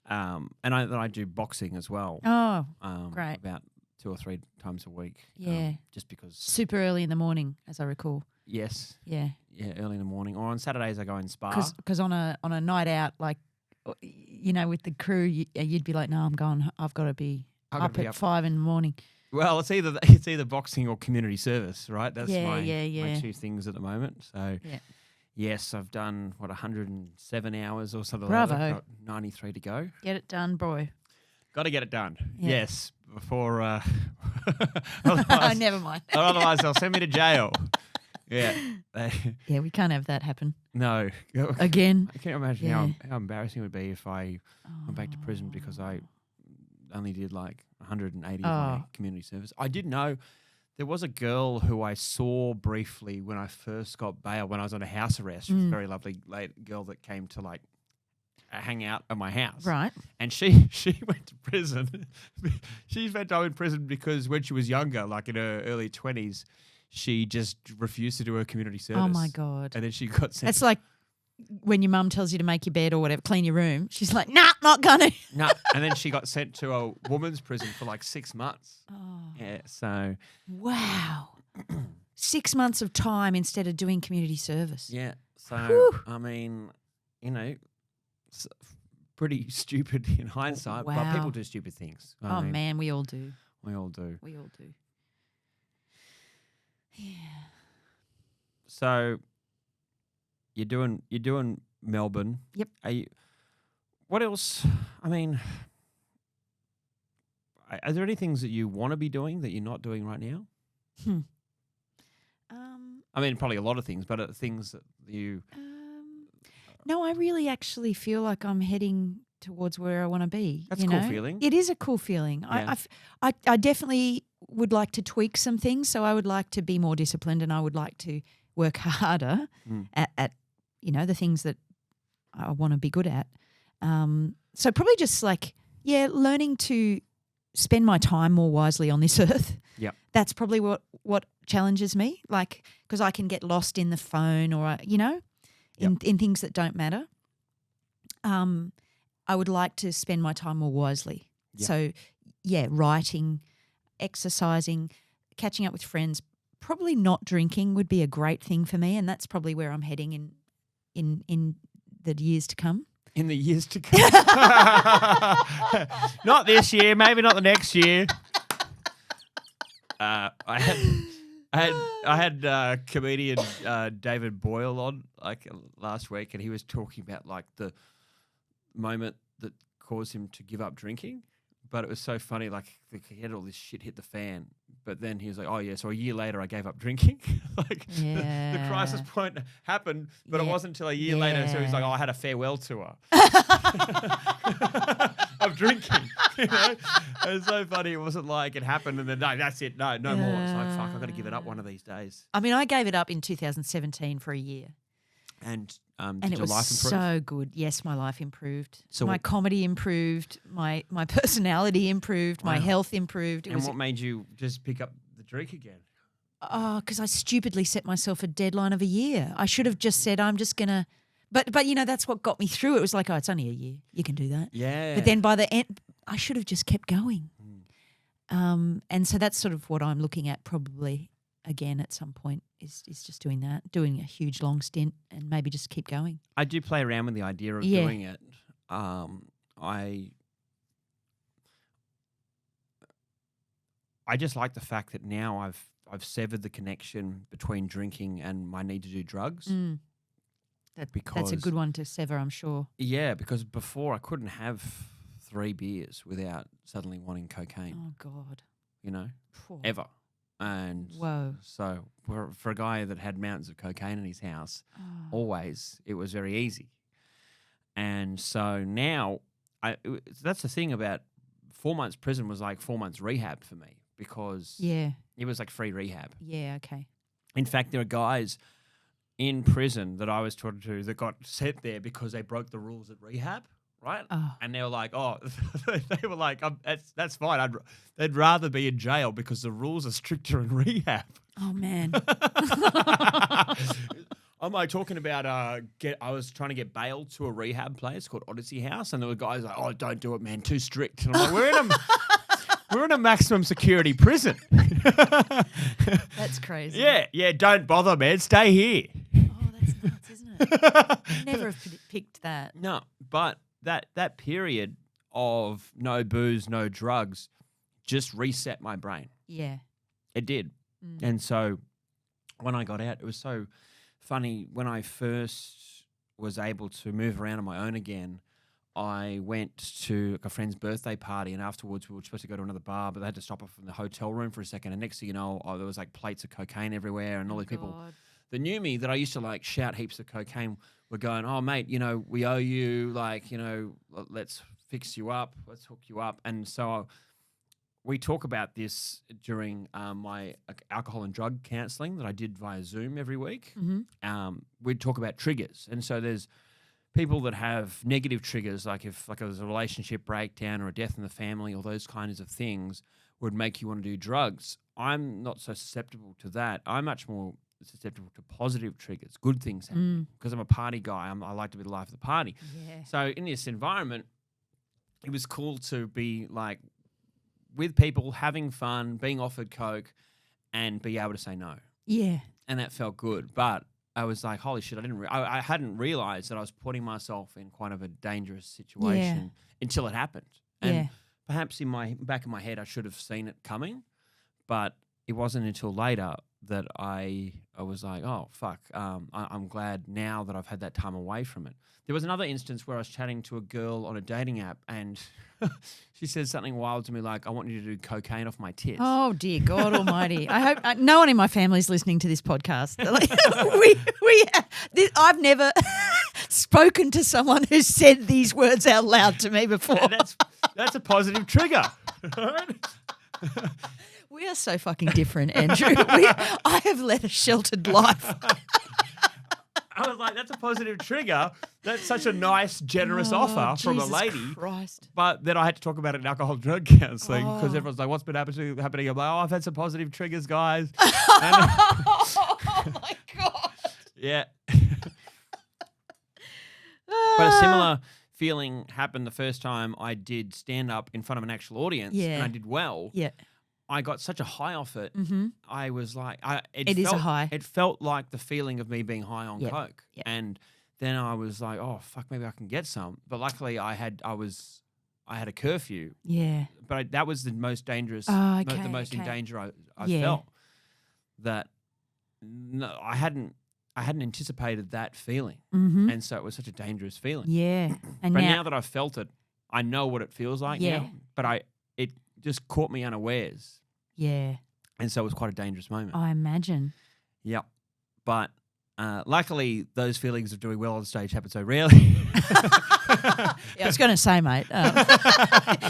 And I do boxing as well. Oh, great. About 2 or 3 times a week. Yeah. Just because. Super early in the morning, as I recall. Yes. Yeah. Yeah, early in the morning. Or on Saturdays I go in Spa. Because on a night out, like, with the crew, you'd be like, no, I'm going. I've got to be up at 5 in the morning. Well, it's either boxing or community service, right? That's my two things at the moment. So, yes, I've done, 107 hours or something like that. I've got 93 to go. Get it done, boy. Got to get it done. Yeah. Yes, before... Never mind. Otherwise, they'll send me to jail. Yeah. Yeah, we can't have that happen. No. Again. I can't imagine how embarrassing it would be if I went back to prison because I only did like 180 of my community service. I did know there was a girl who I saw briefly when I first got bail when I was on a house arrest. She was a very lovely girl that came to like hang out at my house. Right. And she went to prison. She spent time in prison because when she was younger, like in her early 20s, she just refused to do her community service. Oh, my God. And then she got sent. It's like when your mum tells you to make your bed or whatever, clean your room. She's like, nah, not gonna. No. And then she got sent to a woman's prison for like 6 months. Oh. Yeah, so. Wow. 6 months of time instead of doing community service. Yeah. So, Whew. I mean, it's pretty stupid in hindsight, but Wow. people do stupid things. I mean, Man, we all do. We all do. We all do. Yeah. So you're doing Melbourne. Yep. What else? I mean, are there any things that you want to be doing that you're not doing right now? I mean, probably a lot of things, but things that you. No, I really actually feel like I'm heading towards where I want to be. That's a cool feeling. It is a cool feeling. Yeah. I definitely would like to tweak some things. So I would like to be more disciplined, and I would like to work harder at the things that I want to be good at. So probably just learning to spend my time more wisely on this earth. Yeah, that's probably what challenges me. Like, because I can get lost in the phone or in things that don't matter. I would like to spend my time more wisely. Yep. So, writing, exercising, catching up with friends, probably not drinking would be a great thing for me, and that's probably where I'm heading in the years to come. In the years to come. Not this year, maybe not the next year. I had comedian David Boyle on last week, and he was talking about the moment that caused him to give up drinking. But it was so funny, he had all this shit hit the fan. But then he was like, oh, yeah, so a year later I gave up drinking. The crisis point happened, but it wasn't until a year later. So he's like, oh, I had a farewell tour of drinking. It was so funny. It wasn't like it happened and then, no, that's it. No more. It's like, fuck, I've got to give it up one of these days. I mean, I gave it up in 2017 for a year. And did your it was life improve? So good. Yes, my life improved. So my comedy improved. My personality improved. Wow. My health improved. What made you just pick up the drink again? Oh, because I stupidly set myself a deadline of a year. I should have just said I'm just gonna. But that's what got me through. It was like, oh, it's only a year. You can do that. Yeah. But then by the end, I should have just kept going. And so that's sort of what I'm looking at probably again at some point is just doing that, doing a huge long stint and maybe just keep going. I do play around with the idea of doing it. I just like the fact that now I've severed the connection between drinking and my need to do drugs. That's a good one to sever, I'm sure. Yeah, because before I couldn't have 3 beers without suddenly wanting cocaine. Oh, God. Ever. And so for a guy that had mountains of cocaine in his house, always, it was very easy. And so now, that's the thing about 4 months prison was like 4 months rehab for me because it was like free rehab. Yeah, okay. In fact, there are guys in prison that I was talking to that got sent there because they broke the rules at rehab. Right? Oh. And they were like, they were like, that's fine. They'd rather be in jail because the rules are stricter in rehab. Oh, man. I'm like talking about, I was trying to get bail to a rehab place called Odyssey House. And there were guys like, oh, don't do it, man. Too strict. And I'm like, we're in a maximum security prison. That's crazy. Yeah, don't bother, man. Stay here. Oh, that's nuts, isn't it? Never have picked that. No, but that period of no booze, no drugs just reset my brain. Yeah. It did. And so when I got out, it was so funny. When I first was able to move around on my own again, I went to a friend's birthday party, and afterwards we were supposed to go to another bar, but they had to stop off in the hotel room for a second. And next thing you know, there was like plates of cocaine everywhere, and all these people that knew me that I used to like shout heaps of cocaine were going, "Oh, mate, we owe you, like, let's fix you up, let's hook you up." And so we talk about this during my alcohol and drug counselling that I did via Zoom every week. We'd talk about triggers. And so there's people that have negative triggers, like if there's a relationship breakdown or a death in the family or those kinds of things would make you want to do drugs. I'm not so susceptible to that. I'm much more susceptible to positive triggers, good things happening, because I'm a party guy. I like to be the life of the party. Yeah. So in this environment, it was cool to be like with people, having fun, being offered Coke, and be able to say no. Yeah. And that felt good. But I was like, holy shit, I hadn't realized that I was putting myself in quite of a dangerous situation until it happened. And perhaps in my back of my head, I should have seen it coming, but it wasn't until later that I was like, oh, fuck, I'm glad now that I've had that time away from it. There was another instance where I was chatting to a girl on a dating app, and she said something wild to me like, I want you to do cocaine off my tits. Oh, dear God almighty. I hope no one in my family is listening to this podcast. I've never spoken to someone who said these words out loud to me before. That's a positive trigger. We are so fucking different, Andrew. I have led a sheltered life. I was like, that's a positive trigger. That's such a nice, generous offer from a lady. Christ. But then I had to talk about it in alcohol drug counselling because everyone's like, what's been happening? I'm like, I've had some positive triggers, guys. Oh, my God. Yeah. But a similar feeling happened the first time I did stand up in front of an actual audience and I did well. Yeah. I got such a high off it. I was like, it is a high. It felt like the feeling of me being high on Coke. Yep. And then I was like, oh, fuck, maybe I can get some. But luckily I had a curfew. Yeah. But that was the most dangerous, the most in danger I felt. That I hadn't anticipated that feeling. And so it was such a dangerous feeling. Yeah. And but now that I've felt it, I know what it feels like now. But it just caught me unawares. Yeah. And so it was quite a dangerous moment. I imagine. Yep. But luckily, those feelings of doing well on stage happen so rarely. I was going to say, mate,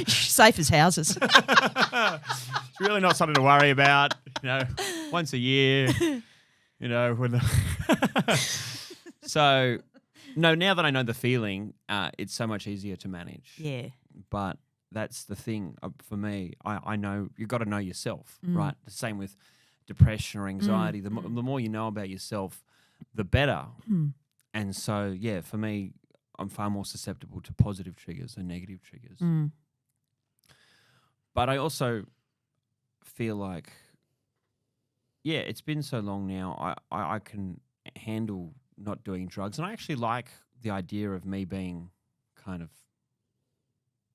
safe as houses. It's really not something to worry about, once a year, when So, no, now that I know the feeling, it's so much easier to manage. Yeah. But that's the thing for me. I know you've got to know yourself, right? The same with depression or anxiety. The more you know about yourself, the better. And so, yeah, for me, I'm far more susceptible to positive triggers than negative triggers. But I also feel like, yeah, it's been so long now, I can handle not doing drugs. And I actually like the idea of me being kind of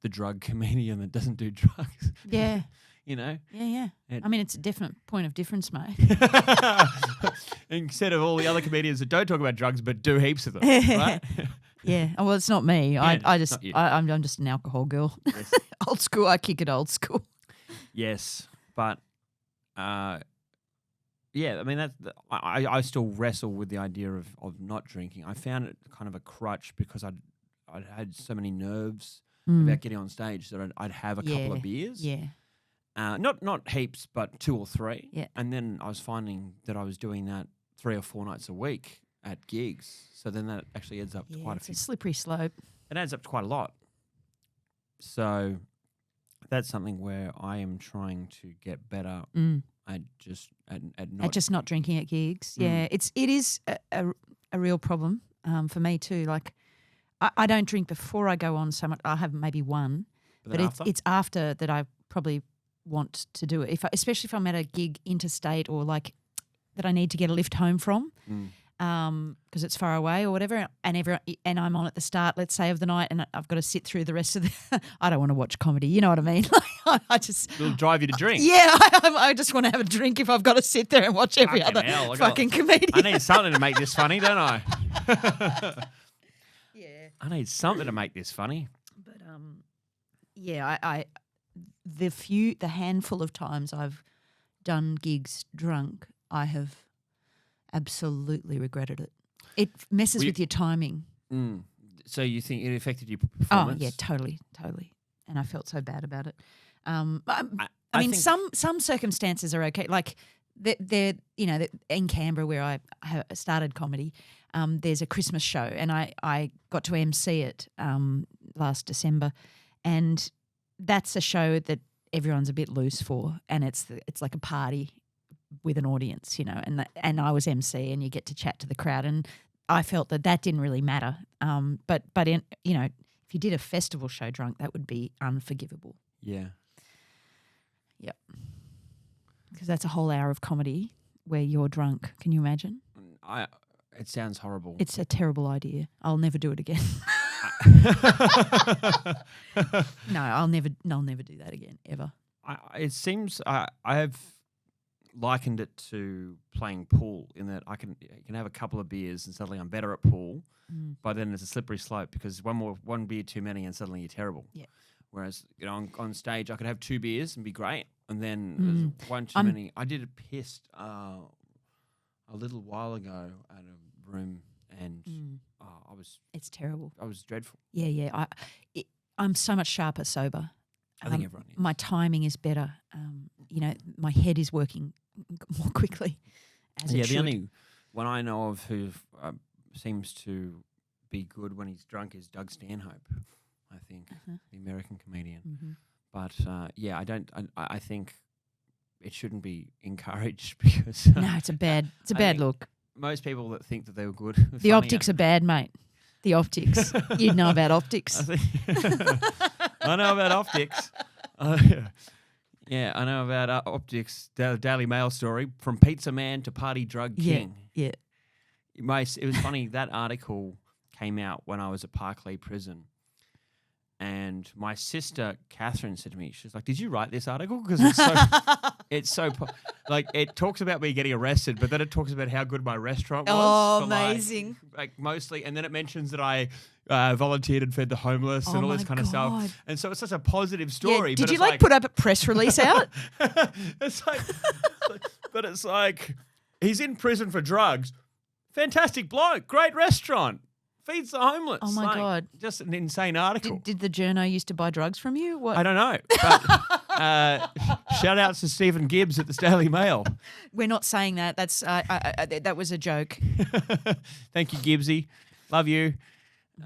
the drug comedian that doesn't do drugs. Yeah. Yeah. I mean, it's a definite point of difference, mate. Instead of all the other comedians that don't talk about drugs but do heaps of them, right? Yeah. Well, it's not me. Yeah, I'm just an alcohol girl. Yes. Old school. I kick it old school. Yes, but yeah. I mean, I still wrestle with the idea of not drinking. I found it kind of a crutch because I'd had so many nerves about getting on stage that I'd have a couple of beers. Yeah. Not heaps, but 2 or 3. Yeah. And then I was finding that I was doing that 3 or 4 nights a week at gigs. So then that actually adds up to quite a few. It's a slippery slope. It adds up to quite a lot. So that's something where I am trying to get better at just not drinking at gigs. Yeah, it is a real problem for me too. Like I don't drink before I go on so much. I have maybe one, but it's after that I probably want to do it. Especially if I'm at a gig interstate or like that I need to get a lift home from. Because it's far away or whatever, and I'm on at the start, let's say, of the night, and I've got to sit through the rest of the. I don't want to watch comedy, you know what I mean? I just It'll drive you to drink. Yeah, I just want to have a drink if I've got to sit there and watch every Fucking other hell, fucking comedian. I need something to make this funny, don't I? Yeah, I need something to make this funny. but yeah, I the handful of times I've done gigs drunk, I have absolutely regretted it. It messes with your timing. So you think it affected your Oh performance? yeah, totally, and I felt so bad about it. I mean, think- some circumstances are okay. Like they're in Canberra where I started comedy. There's a Christmas show, and I got to MC it last December, and that's a show that everyone's a bit loose for, and it's like a party with an audience, and I was MC, and you get to chat to the crowd, and I felt that didn't really matter. But in, if you did a festival show drunk, that would be unforgivable. Yeah. Yep. Because that's a whole hour of comedy where you're drunk. Can you imagine? It sounds horrible. It's a terrible idea. I'll never do it again. No, I'll never do that again ever. It seems I have likened it to playing pool in that you can have a couple of beers and suddenly I'm better at pool, but then it's a slippery slope because one beer too many and suddenly you're terrible. Yeah. Whereas on stage I could have 2 beers and be great, and then one too many. I did a pissed a little while ago at a room, and It's terrible. I was dreadful. Yeah. I'm so much sharper sober. I think everyone is. My timing is better. My head is working more quickly. As it The should. only one I know of who seems to be good when he's drunk is Doug Stanhope, I think, the American comedian. Mm-hmm. But I think it shouldn't be encouraged because No, it's a bad look. most people that think that they were good. The optics are bad, mate. The optics. You'd know about optics. I know about optics. Yeah, I know about optics. Daily Mail story from pizza man to party drug king. Yeah. It was funny. That article came out when I was at Parklea Prison. And my sister, Catherine, said to me, she's like, "Did you write this article? Because it talks about me getting arrested, but then it talks about how good my restaurant was. Oh, amazing. Like mostly. And then it mentions that I volunteered and fed the homeless and all this kind of stuff. And so it's such a positive story. Yeah. But Did you put up a press release out? But it's like, he's in prison for drugs. Fantastic bloke. Great restaurant. Feeds the homeless. Oh, my God. Just an insane article. Did the journo used to buy drugs from you? What? I don't know. But shout outs to Stephen Gibbs at the Daily Mail. We're not saying that. That's that was a joke. Thank you, Gibbsy. Love you.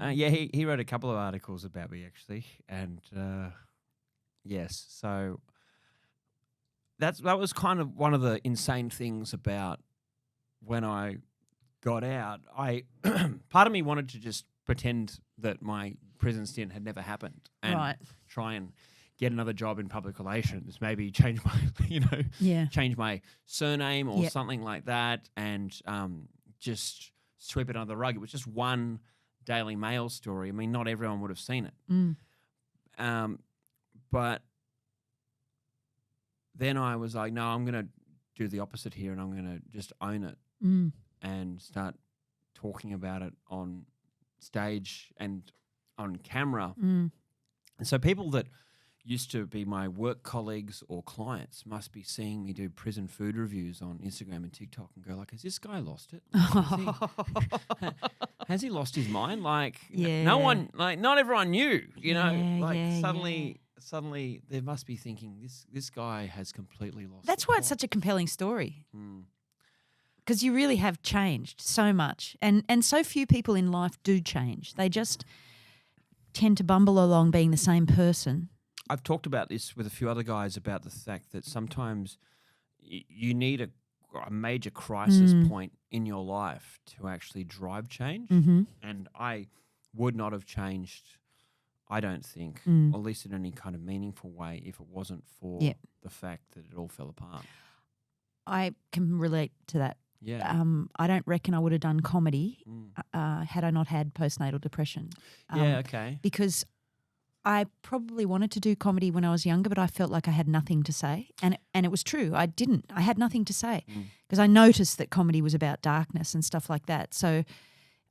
He wrote a couple of articles about me, actually. And yes, so that was kind of one of the insane things about when I got out. Part of me wanted to just pretend that my prison stint had never happened and try and get another job in public relations, maybe change my change my surname or something like that, and just sweep it under the rug. It was just one Daily Mail story. I mean, not everyone would have seen it. But then I was like, no, I'm going to do the opposite here, and I'm going to just own it and start talking about it on stage and on camera. And so people that used to be my work colleagues or clients must be seeing me do prison food reviews on Instagram and TikTok and go like, has this guy lost it? Has he lost his mind? Like, no one, like, not everyone knew, suddenly they must be thinking this guy has completely lost. That's why it's such a compelling story. Because you really have changed so much. And so few people in life do change. They just tend to bumble along being the same person. I've talked about this with a few other guys about the fact that sometimes you need a major crisis point in your life to actually drive change. And I would not have changed I don't think, Mm. or at least in any kind of meaningful way, if it wasn't for Yep. the fact that it all fell apart. I can relate to that. Yeah. I don't reckon I would have done comedy Mm. had I not had postnatal depression. Yeah, okay. Because I probably wanted to do comedy when I was younger, but I felt like I had nothing to say. And it was true. I didn't. I had nothing to say because I noticed that comedy was about darkness and stuff like that. So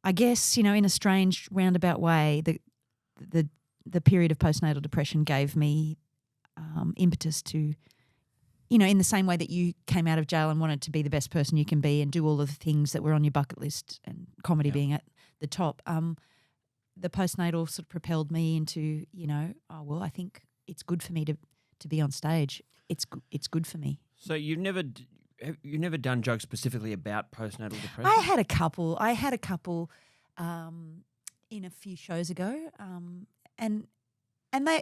I guess, in a strange roundabout way, the period of postnatal depression gave me impetus to, in the same way that you came out of jail and wanted to be the best person you can be and do all of the things that were on your bucket list, and comedy being at the top, the postnatal sort of propelled me into, I think it's good for me to be on stage. It's good for me. So you've never done jokes specifically about postnatal depression? I had a couple in a few shows ago, and they,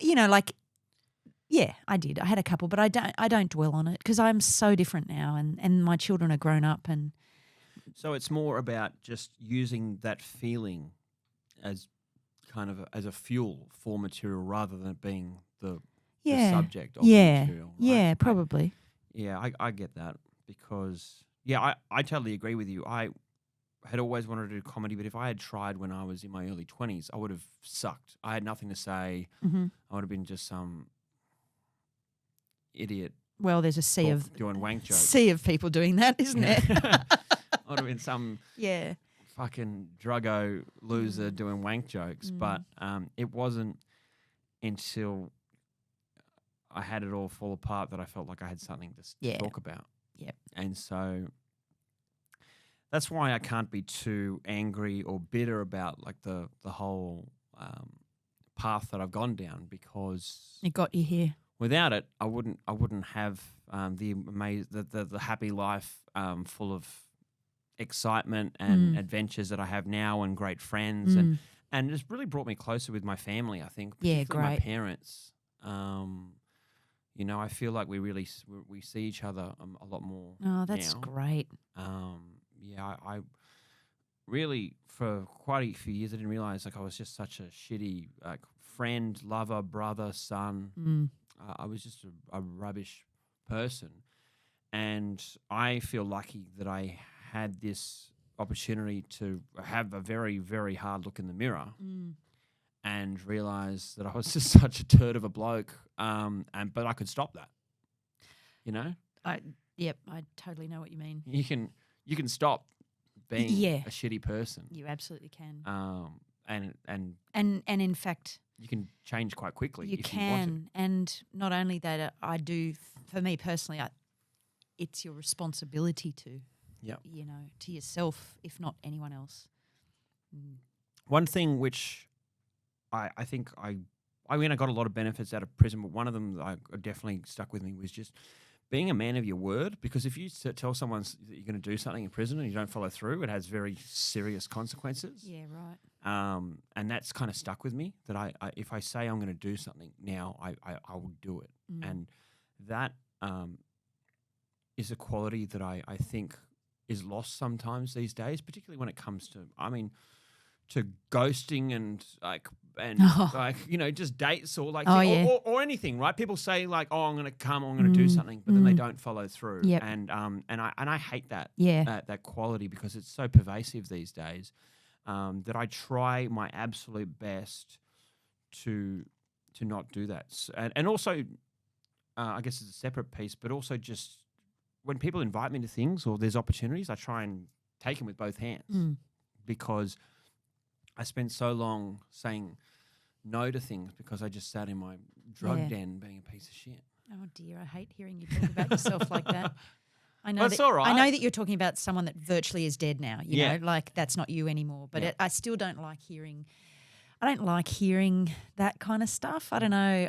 yeah, I did. I had a couple, but I don't dwell on it because I'm so different now, and my children are grown up, and so it's more about just using that feeling as kind of as a fuel for material rather than it being the subject of the material. Right? Yeah, probably. I get that because I totally agree with you. I had always wanted to do comedy, but if I had tried when I was in my early 20s, I would have sucked. I had nothing to say. Mm-hmm. I would have been just some idiot. Well, there's a sea of doing wank jokes. Sea of people doing that, isn't there? I would have been some fucking druggo loser doing wank jokes, but it wasn't until I had it all fall apart that I felt like I had something to talk about. Yep. And so that's why I can't be too angry or bitter about like the whole path that I've gone down, because it got you here. Without it, I wouldn't have the happy life full of excitement and adventures that I have now, and great friends, and it's really brought me closer with my family. I think, particularly my parents. I feel like we see each other a lot more. Oh, that's now. great. I really, for quite a few years, I didn't realize like I was just such a shitty friend, lover, brother, son. I was just a rubbish person, and I feel lucky that I had this opportunity to have a very, very hard look in the mirror and realize that I was just such a turd of a bloke, but I could stop that. I totally know what you mean. You can stop being a shitty person. You absolutely can. And in fact, you can change quite quickly. You can, and not only that, I do. For me personally, it's your responsibility to, to yourself, if not anyone else. One thing which I think I got a lot of benefits out of prison, but one of them that I definitely stuck with me was just being a man of your word. Because if you tell someone that you're going to do something in prison and you don't follow through, it has very serious consequences. Yeah, right. And that's kind of stuck with me, that I if I say I'm going to do something now, I will do it. And that is a quality that I think is lost sometimes these days, particularly when it comes to, to ghosting and just dates or or anything, right? People say like, oh, I'm going to come, I'm going to do something, but then they don't follow through. Yep. And I hate that. Yeah. That quality, because it's so pervasive these days, that I try my absolute best to not do that. And also, I guess it's a separate piece, but also just when people invite me to things or there's opportunities, I try and take them with both hands, because I spent so long saying no to things because I just sat in my drug den being a piece of shit. Oh dear, I hate hearing you talk about yourself like that. I know well, it's all right. I know that you're talking about someone that virtually is dead now. You know, like that's not you anymore. But I still don't like hearing. I don't like hearing that kind of stuff. I don't know.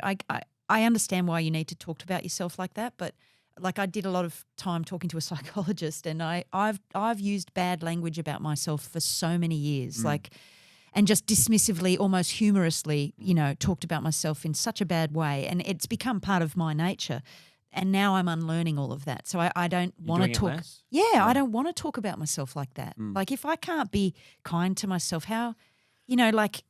I understand why you need to talk about yourself like that, but like I did a lot of time talking to a psychologist, and I've used bad language about myself for so many years, and just dismissively, almost humorously, talked about myself in such a bad way, and it's become part of my nature. And now I'm unlearning all of that. So I don't want to talk. I don't want to talk about myself like that. Like if I can't be kind to myself, how, like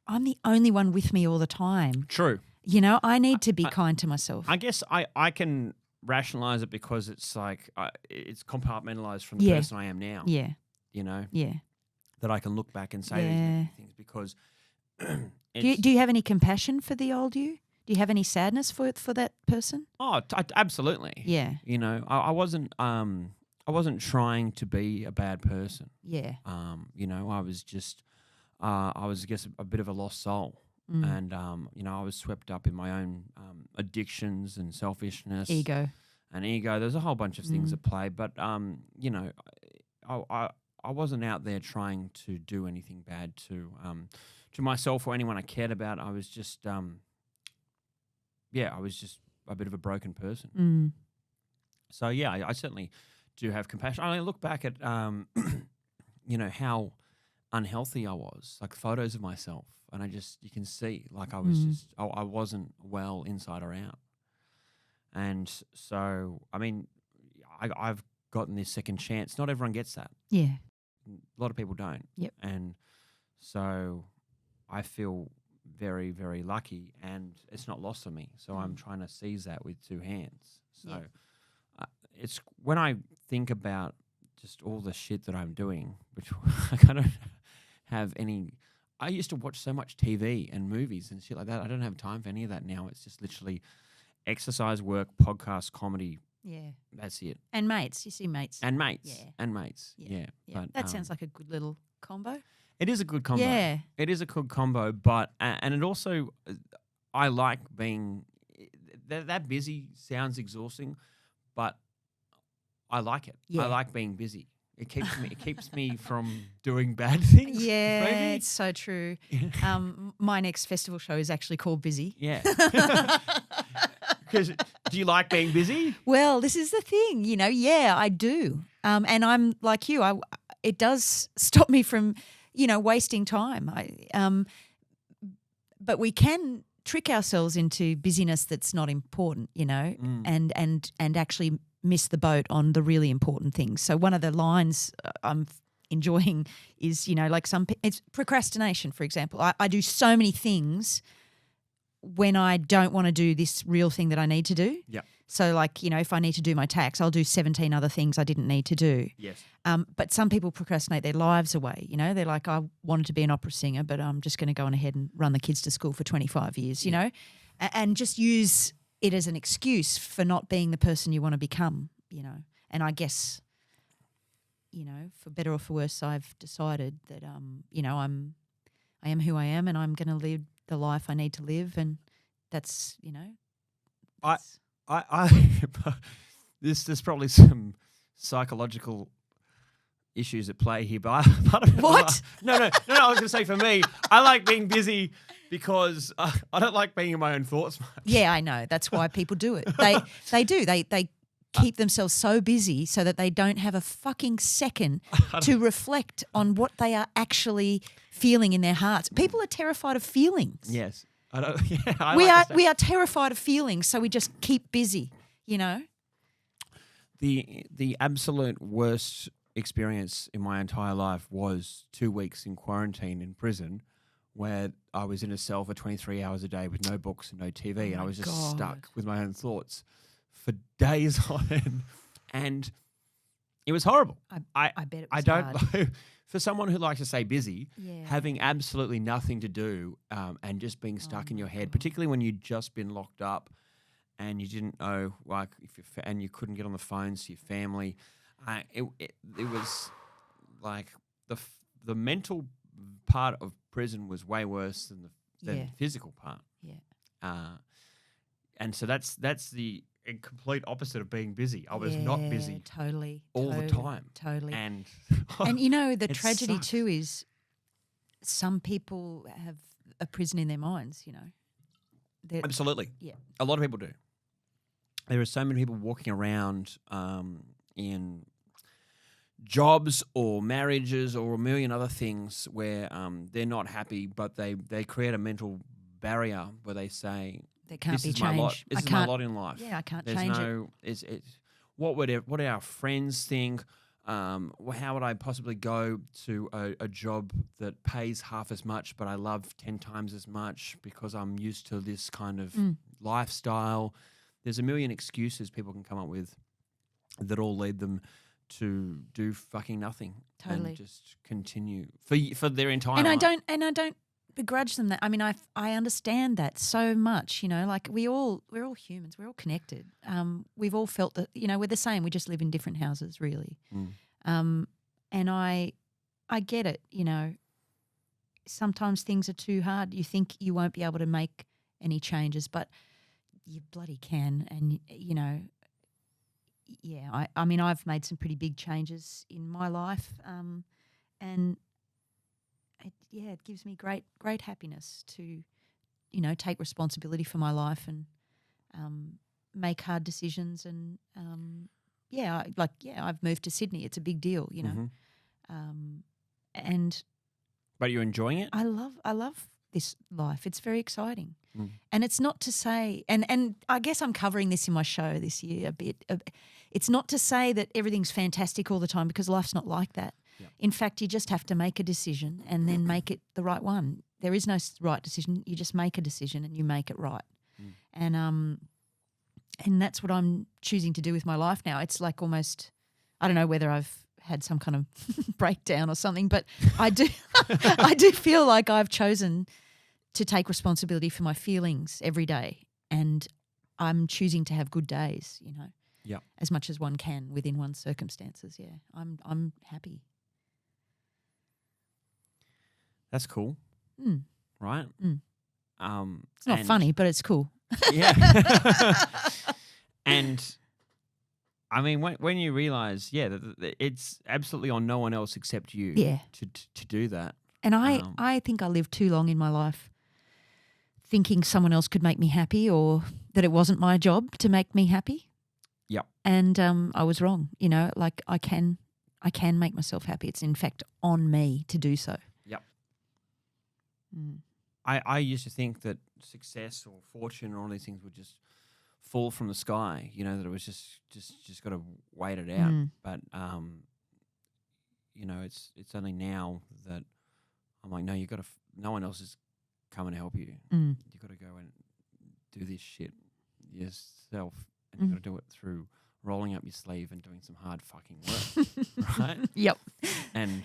I'm the only one with me all the time. True. You know, I need to be kind to myself. I guess I can rationalize it because it's like it's compartmentalized from the Yeah. person I am now. Yeah. You know, Yeah. that I can look back and say Yeah. these things because Do you have any compassion for the old you? Do you have any sadness for that person? absolutely. Yeah. You know, I wasn't trying to be a bad person. Yeah. You know, I was just I was, I guess, a bit of a lost soul. And, you know, I was swept up in my own addictions and selfishness. Ego. And ego. There's a whole bunch of things at play. But, you know, I wasn't out there trying to do anything bad to myself or anyone I cared about. I was just, I was just a bit of a broken person. So, yeah, I certainly do have compassion. I look back at, you know, how unhealthy I was, like photos of myself. And you can see, like I was I wasn't well inside or out. And so, I mean, I've gotten this second chance. Not everyone gets that. Yeah. A lot of people don't. Yep. And so I feel very, very lucky, and it's not lost on me. So I'm trying to seize that with two hands. So it's when I think about just all the shit that I'm doing, which I kind of have any. I used to watch so much TV and movies and shit like that. I don't have time for any of that now. It's just literally exercise, work, podcast, comedy. Yeah. That's it. And mates. You see mates. And mates. Yeah. And mates. Yeah. But, that sounds like a good little combo. It is a good combo. Yeah. It is a good combo, but and it also, I like being that busy sounds exhausting, but I like it. Yeah. I like being busy. It keeps me from doing bad things. Yeah, maybe. it's so true. My next festival show is actually called Busy. Yeah. Because do you like being busy? Well, this is the thing, you know. Yeah, I do. And I'm like you. It does stop me from, you know, wasting time. But we can trick ourselves into busyness that's not important, you know, and actually miss the boat on the really important things. So one of the lines I'm enjoying is, you know, like it's procrastination, for example. I do so many things when I don't want to do this real thing that I need to do. Yeah. So like, you know, if I need to do my tax, I'll do 17 other things I didn't need to do. Yes. But some people procrastinate their lives away. You know, they're like, I wanted to be an opera singer, but I'm just going to go on ahead and run the kids to school for 25 years, you know, and just use it as an excuse for not being the person you want to become, you know. And I guess, you know, for better or for worse, I've decided that, you know, I am who I am, and I'm going to live the life I need to live, and that's, you know. There's probably some psychological issues at play here, but What? No. I was going to say, for me, I like being busy because I don't like being in my own thoughts much. Yeah, I know. That's why people do it. They do. They keep themselves so busy so that they don't have a fucking second to reflect on what they are actually feeling in their hearts. People are terrified of feelings. Yes. We are terrified of feelings, so we just keep busy, you know. The absolute worst experience in my entire life was 2 weeks in quarantine in prison, where I was in a cell for 23 hours a day with no books and no TV, and I was just stuck with my own thoughts for days on end, and it was horrible. I bet it was hard. For someone who likes to stay busy, having absolutely nothing to do and just being stuck in your head, particularly when you'd just been locked up and you didn't know, like, and you couldn't get on the phones to your family, it was like the mental part of prison was way worse than the physical part. Yeah. And so that's the complete opposite of being busy. I was not busy totally all the time. Totally. And you know, the tragedy sucked. too is some people have a prison in their minds, you know. Absolutely. Yeah. A lot of people do. There are so many people walking around in jobs or marriages or a million other things where they're not happy, but they create a mental barrier where they say, that can't be is my lot. changed. This is my lot in life. Yeah, I can't There's change it. What would our friends think? How would I possibly go to a job that pays half as much, but I love 10 times as much because I'm used to this kind of lifestyle? There's a million excuses people can come up with that all lead them to do fucking nothing. Totally. And just continue for their entire And life. I don't begrudge them that. I mean, I understand that so much, like we're all humans. We're all connected. We've all felt that, we're the same. We just live in different houses, really. And I get it, Sometimes things are too hard. You think you won't be able to make any changes, but you bloody can. And, I mean, I've made some pretty big changes in my life, and it gives me great happiness to, take responsibility for my life and make hard decisions. And I've moved to Sydney. It's a big deal, and But you're enjoying it? I love this life. It's very exciting. And it's not to say, and I guess I'm covering this in my show this year a bit. It's not to say that everything's fantastic all the time, because life's not like that. Yep. In fact, you just have to make a decision and then make it the right one. There is no right decision. You just make a decision and you make it right. And that's what I'm choosing to do with my life now. It's like almost, I don't know whether I've had some kind of breakdown or something, but I do I do feel like I've chosen to take responsibility for my feelings every day, and I'm choosing to have good days, Yeah. as much as one can within one's circumstances. Yeah, I'm happy. That's cool. Right? It's not funny, but it's cool. Yeah. And I mean, when you realise, that it's absolutely on no one else except you to do that. And I think I lived too long in my life thinking someone else could make me happy, or that it wasn't my job to make me happy. Yep. And I was wrong. Like I can make myself happy. It's in fact on me to do so. Yep. I used to think that success or fortune or all these things would just fall from the sky, that it was just got to wait it out. But it's only now that I'm like, no, no one else is coming to help you. You got to go and do this shit yourself, and you got to do it through rolling up your sleeve and doing some hard fucking work, right? Yep. And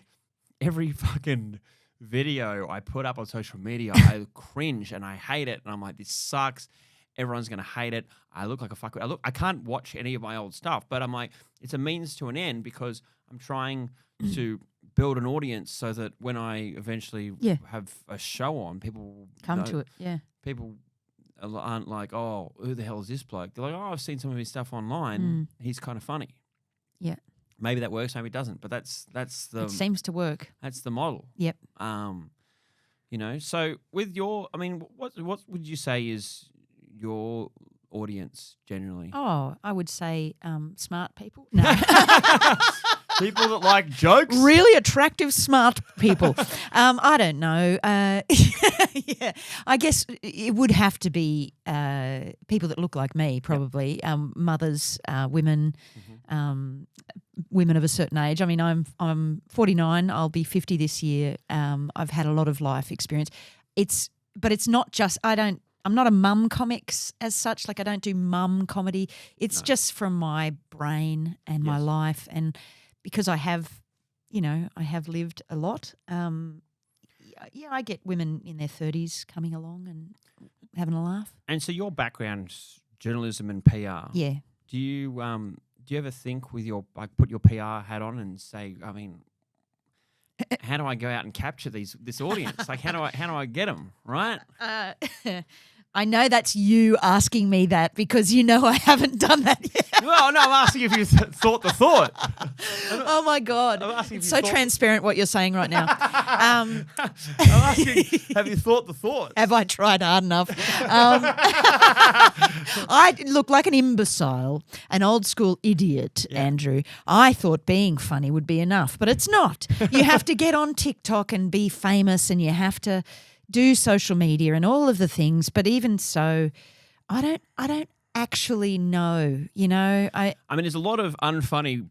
every fucking video I put up on social media, I cringe and I hate it, and I'm like, this sucks. Everyone's going to hate it. I look like a fucker. I can't watch any of my old stuff, but I'm like, it's a means to an end, because I'm trying to build an audience so that when I eventually have a show on, people will come to it. Yeah. People aren't like, oh, who the hell is this bloke? They're like, oh, I've seen some of his stuff online. He's kind of funny. Yeah. Maybe that works, maybe it doesn't, but that's the. It seems to work. That's the model. Yep. So with your, I mean, what would you say is your audience generally? Oh, I would say smart people. No. People that like jokes? Really attractive, smart people. I don't know. Yeah, I guess it would have to be people that look like me, probably. Mothers, women, women of a certain age. I mean, I'm 49. I'll be 50 this year. I've had a lot of life experience. But it's not just. I'm not a mum comics as such. Like, I don't do mum comedy. It's just from my brain and my life, and because I have lived a lot. I get women in their 30s coming along and having a laugh. And so your background's journalism and PR. Yeah. Do you ever think with your put your PR hat on and say, I mean, how do I go out and capture this audience? Like, how do I get them, right? I know that's you asking me that, because I haven't done that yet. Well, no, I'm asking if you thought the thought. Oh my God. It's so transparent what you're saying right now. I'm asking, have you thought the thought? Have I tried hard enough? I look like an imbecile, an old school idiot, Andrew. I thought being funny would be enough, but it's not. You have to get on TikTok and be famous, and you have to do social media and all of the things. But even so, I don't actually know. I mean, there's a lot of unfunny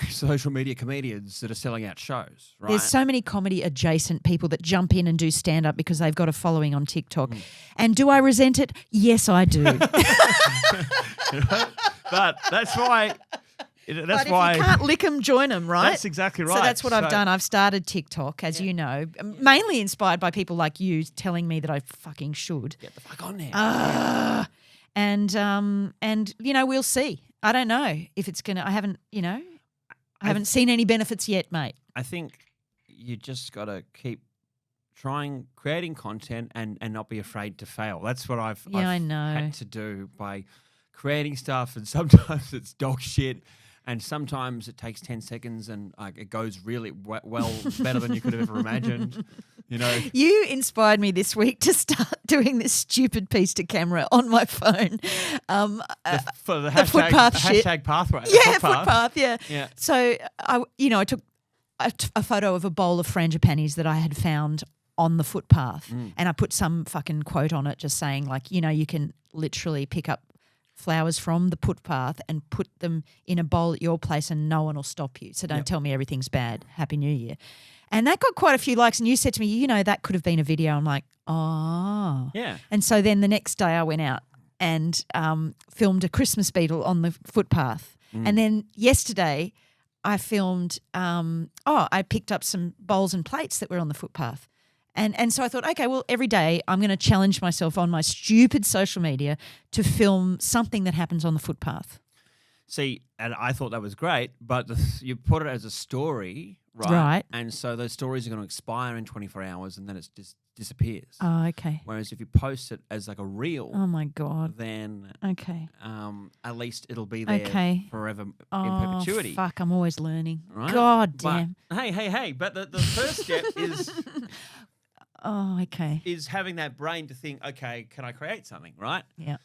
social media comedians that are selling out shows, right? There's so many comedy adjacent people that jump in and do stand up because they've got a following on TikTok. And do I resent it? Yes, I do. But that's why. That's but why if you can't lick them, join them, right? That's exactly right. So that's what I've done. I've started TikTok, as you know, mainly inspired by people like you telling me that I fucking should. Get the fuck on there. And we'll see. I don't know if it's gonna. I haven't seen any benefits yet, mate. I think you just got to keep creating content and not be afraid to fail. That's what I've had to do by creating stuff, and sometimes it's dog shit. And sometimes it takes 10 seconds and it goes really well, better than you could have ever imagined. You inspired me this week to start doing this stupid piece to camera on my phone. For the footpath shit. Hashtag pathway. Yeah, footpath. Yeah. So, I took a photo of a bowl of frangipanis that I had found on the footpath, and I put some fucking quote on it just saying you can literally pick up flowers from the footpath and put them in a bowl at your place and no one will stop you. So don't tell me everything's bad. Happy New Year. And that got quite a few likes, and you said to me, that could have been a video. I'm like, oh. Yeah. And so then the next day I went out and filmed a Christmas beetle on the footpath. And then yesterday I filmed, I picked up some bowls and plates that were on the footpath. And so I thought, okay, well, every day I'm going to challenge myself on my stupid social media to film something that happens on the footpath. See, and I thought that was great, but you put it as a story, right? Right. And so those stories are going to expire in 24 hours and then it just disappears. Oh, okay. Whereas if you post it as like a reel, oh my God, then at least it'll be there forever in perpetuity. Fuck, I'm always learning. Right? God damn. But, hey, but the first step is... Oh, okay. Is having that brain to think, okay, can I create something, right? Yeah.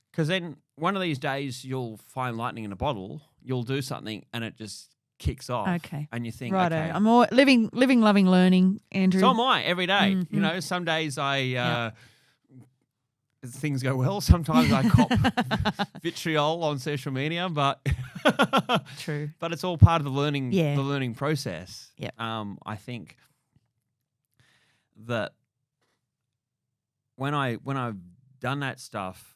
Because then one of these days you'll find lightning in a bottle, you'll do something and it just kicks off. Okay. And you think, righto. okay. I'm all living, loving, learning, Andrew. So am I, every day. Mm-hmm. Some days things go well. Sometimes I cop vitriol on social media, but True. But it's all part of the learning process. Yeah. I think that when I've done that stuff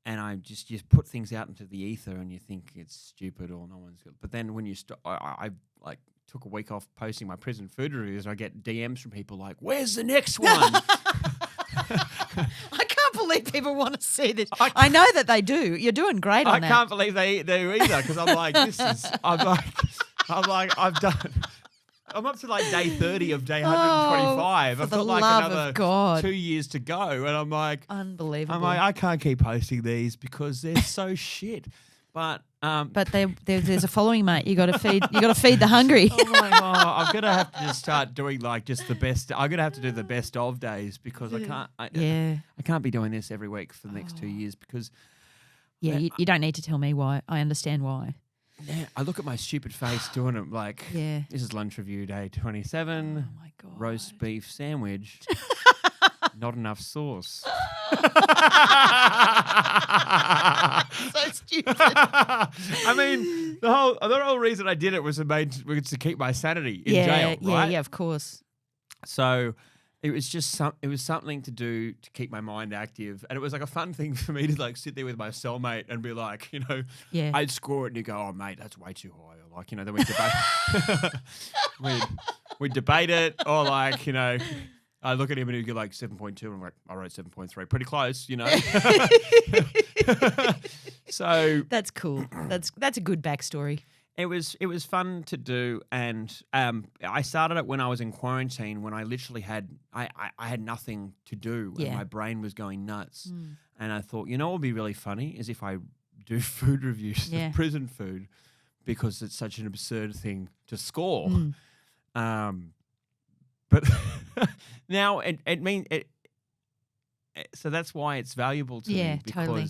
and I just put things out into the ether and you think it's stupid or no one's good, but then when you I took a week off posting my prison food reviews and I get DMs from people like, where's the next one? I can't believe people want to see this. I know that they do. You're doing great on that. I can't believe they do either because I'm like, I'm up to like day 30 of day 125. I've got like another 2 years to go. And I'm like, unbelievable. I can't keep posting these because they're so shit. But there's a following, mate. You got to feed the hungry. Oh my God. I'm going to have to just start doing like just the best. I'm going to have to do the best of days because I can't be doing this every week for the next 2 years because. Yeah, you don't need to tell me why. I understand why. Yeah, I look at my stupid face doing it like, this is lunch review day 27. Oh my God. Roast beef sandwich. Not enough sauce. So stupid. I mean, the whole reason I did it was to keep my sanity in jail, right? Yeah, of course. So it was just something to do to keep my mind active, and it was like a fun thing for me to like sit there with my cellmate and be like, I'd score it and you go, oh mate, that's way too high, or like then we debate, we debate it, or like I look at him and he'd go like 7.2, and I'm like, I wrote 7.3, pretty close, So that's cool. That's a good backstory. It was fun to do, and I started it when I was in quarantine, when I literally had nothing to do, and my brain was going nuts. And I thought, what would be really funny is if I do food reviews of prison food, because it's such an absurd thing to score. But now it means it. So that's why it's valuable to me, because totally.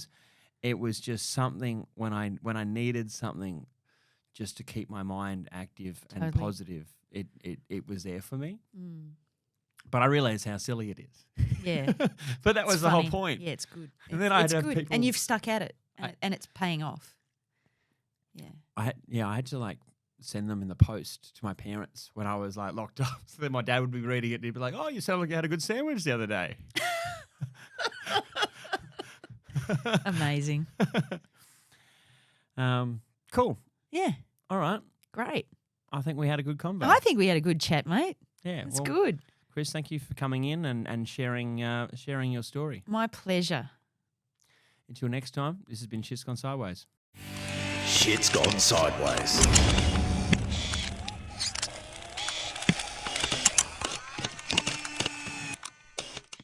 It was just something when I needed something. Just to keep my mind active and positive, it was there for me. But I realised how silly it is. Yeah. But that was the whole point. Yeah, it's good. And then I had people... And you've stuck at it, and it's paying off. Yeah. I had to like send them in the post to my parents when I was like locked up. So then my dad would be reading it and he'd be like, "Oh, you sound like you had a good sandwich the other day." Amazing. Cool. Yeah, All right. great. I think we had a good convo. I think we had a good chat, mate. Yeah, It's well, good. Chris, thank you for coming in and sharing your story. My pleasure. Until next time, this has been Shit's Gone Sideways. Shit's Gone Sideways.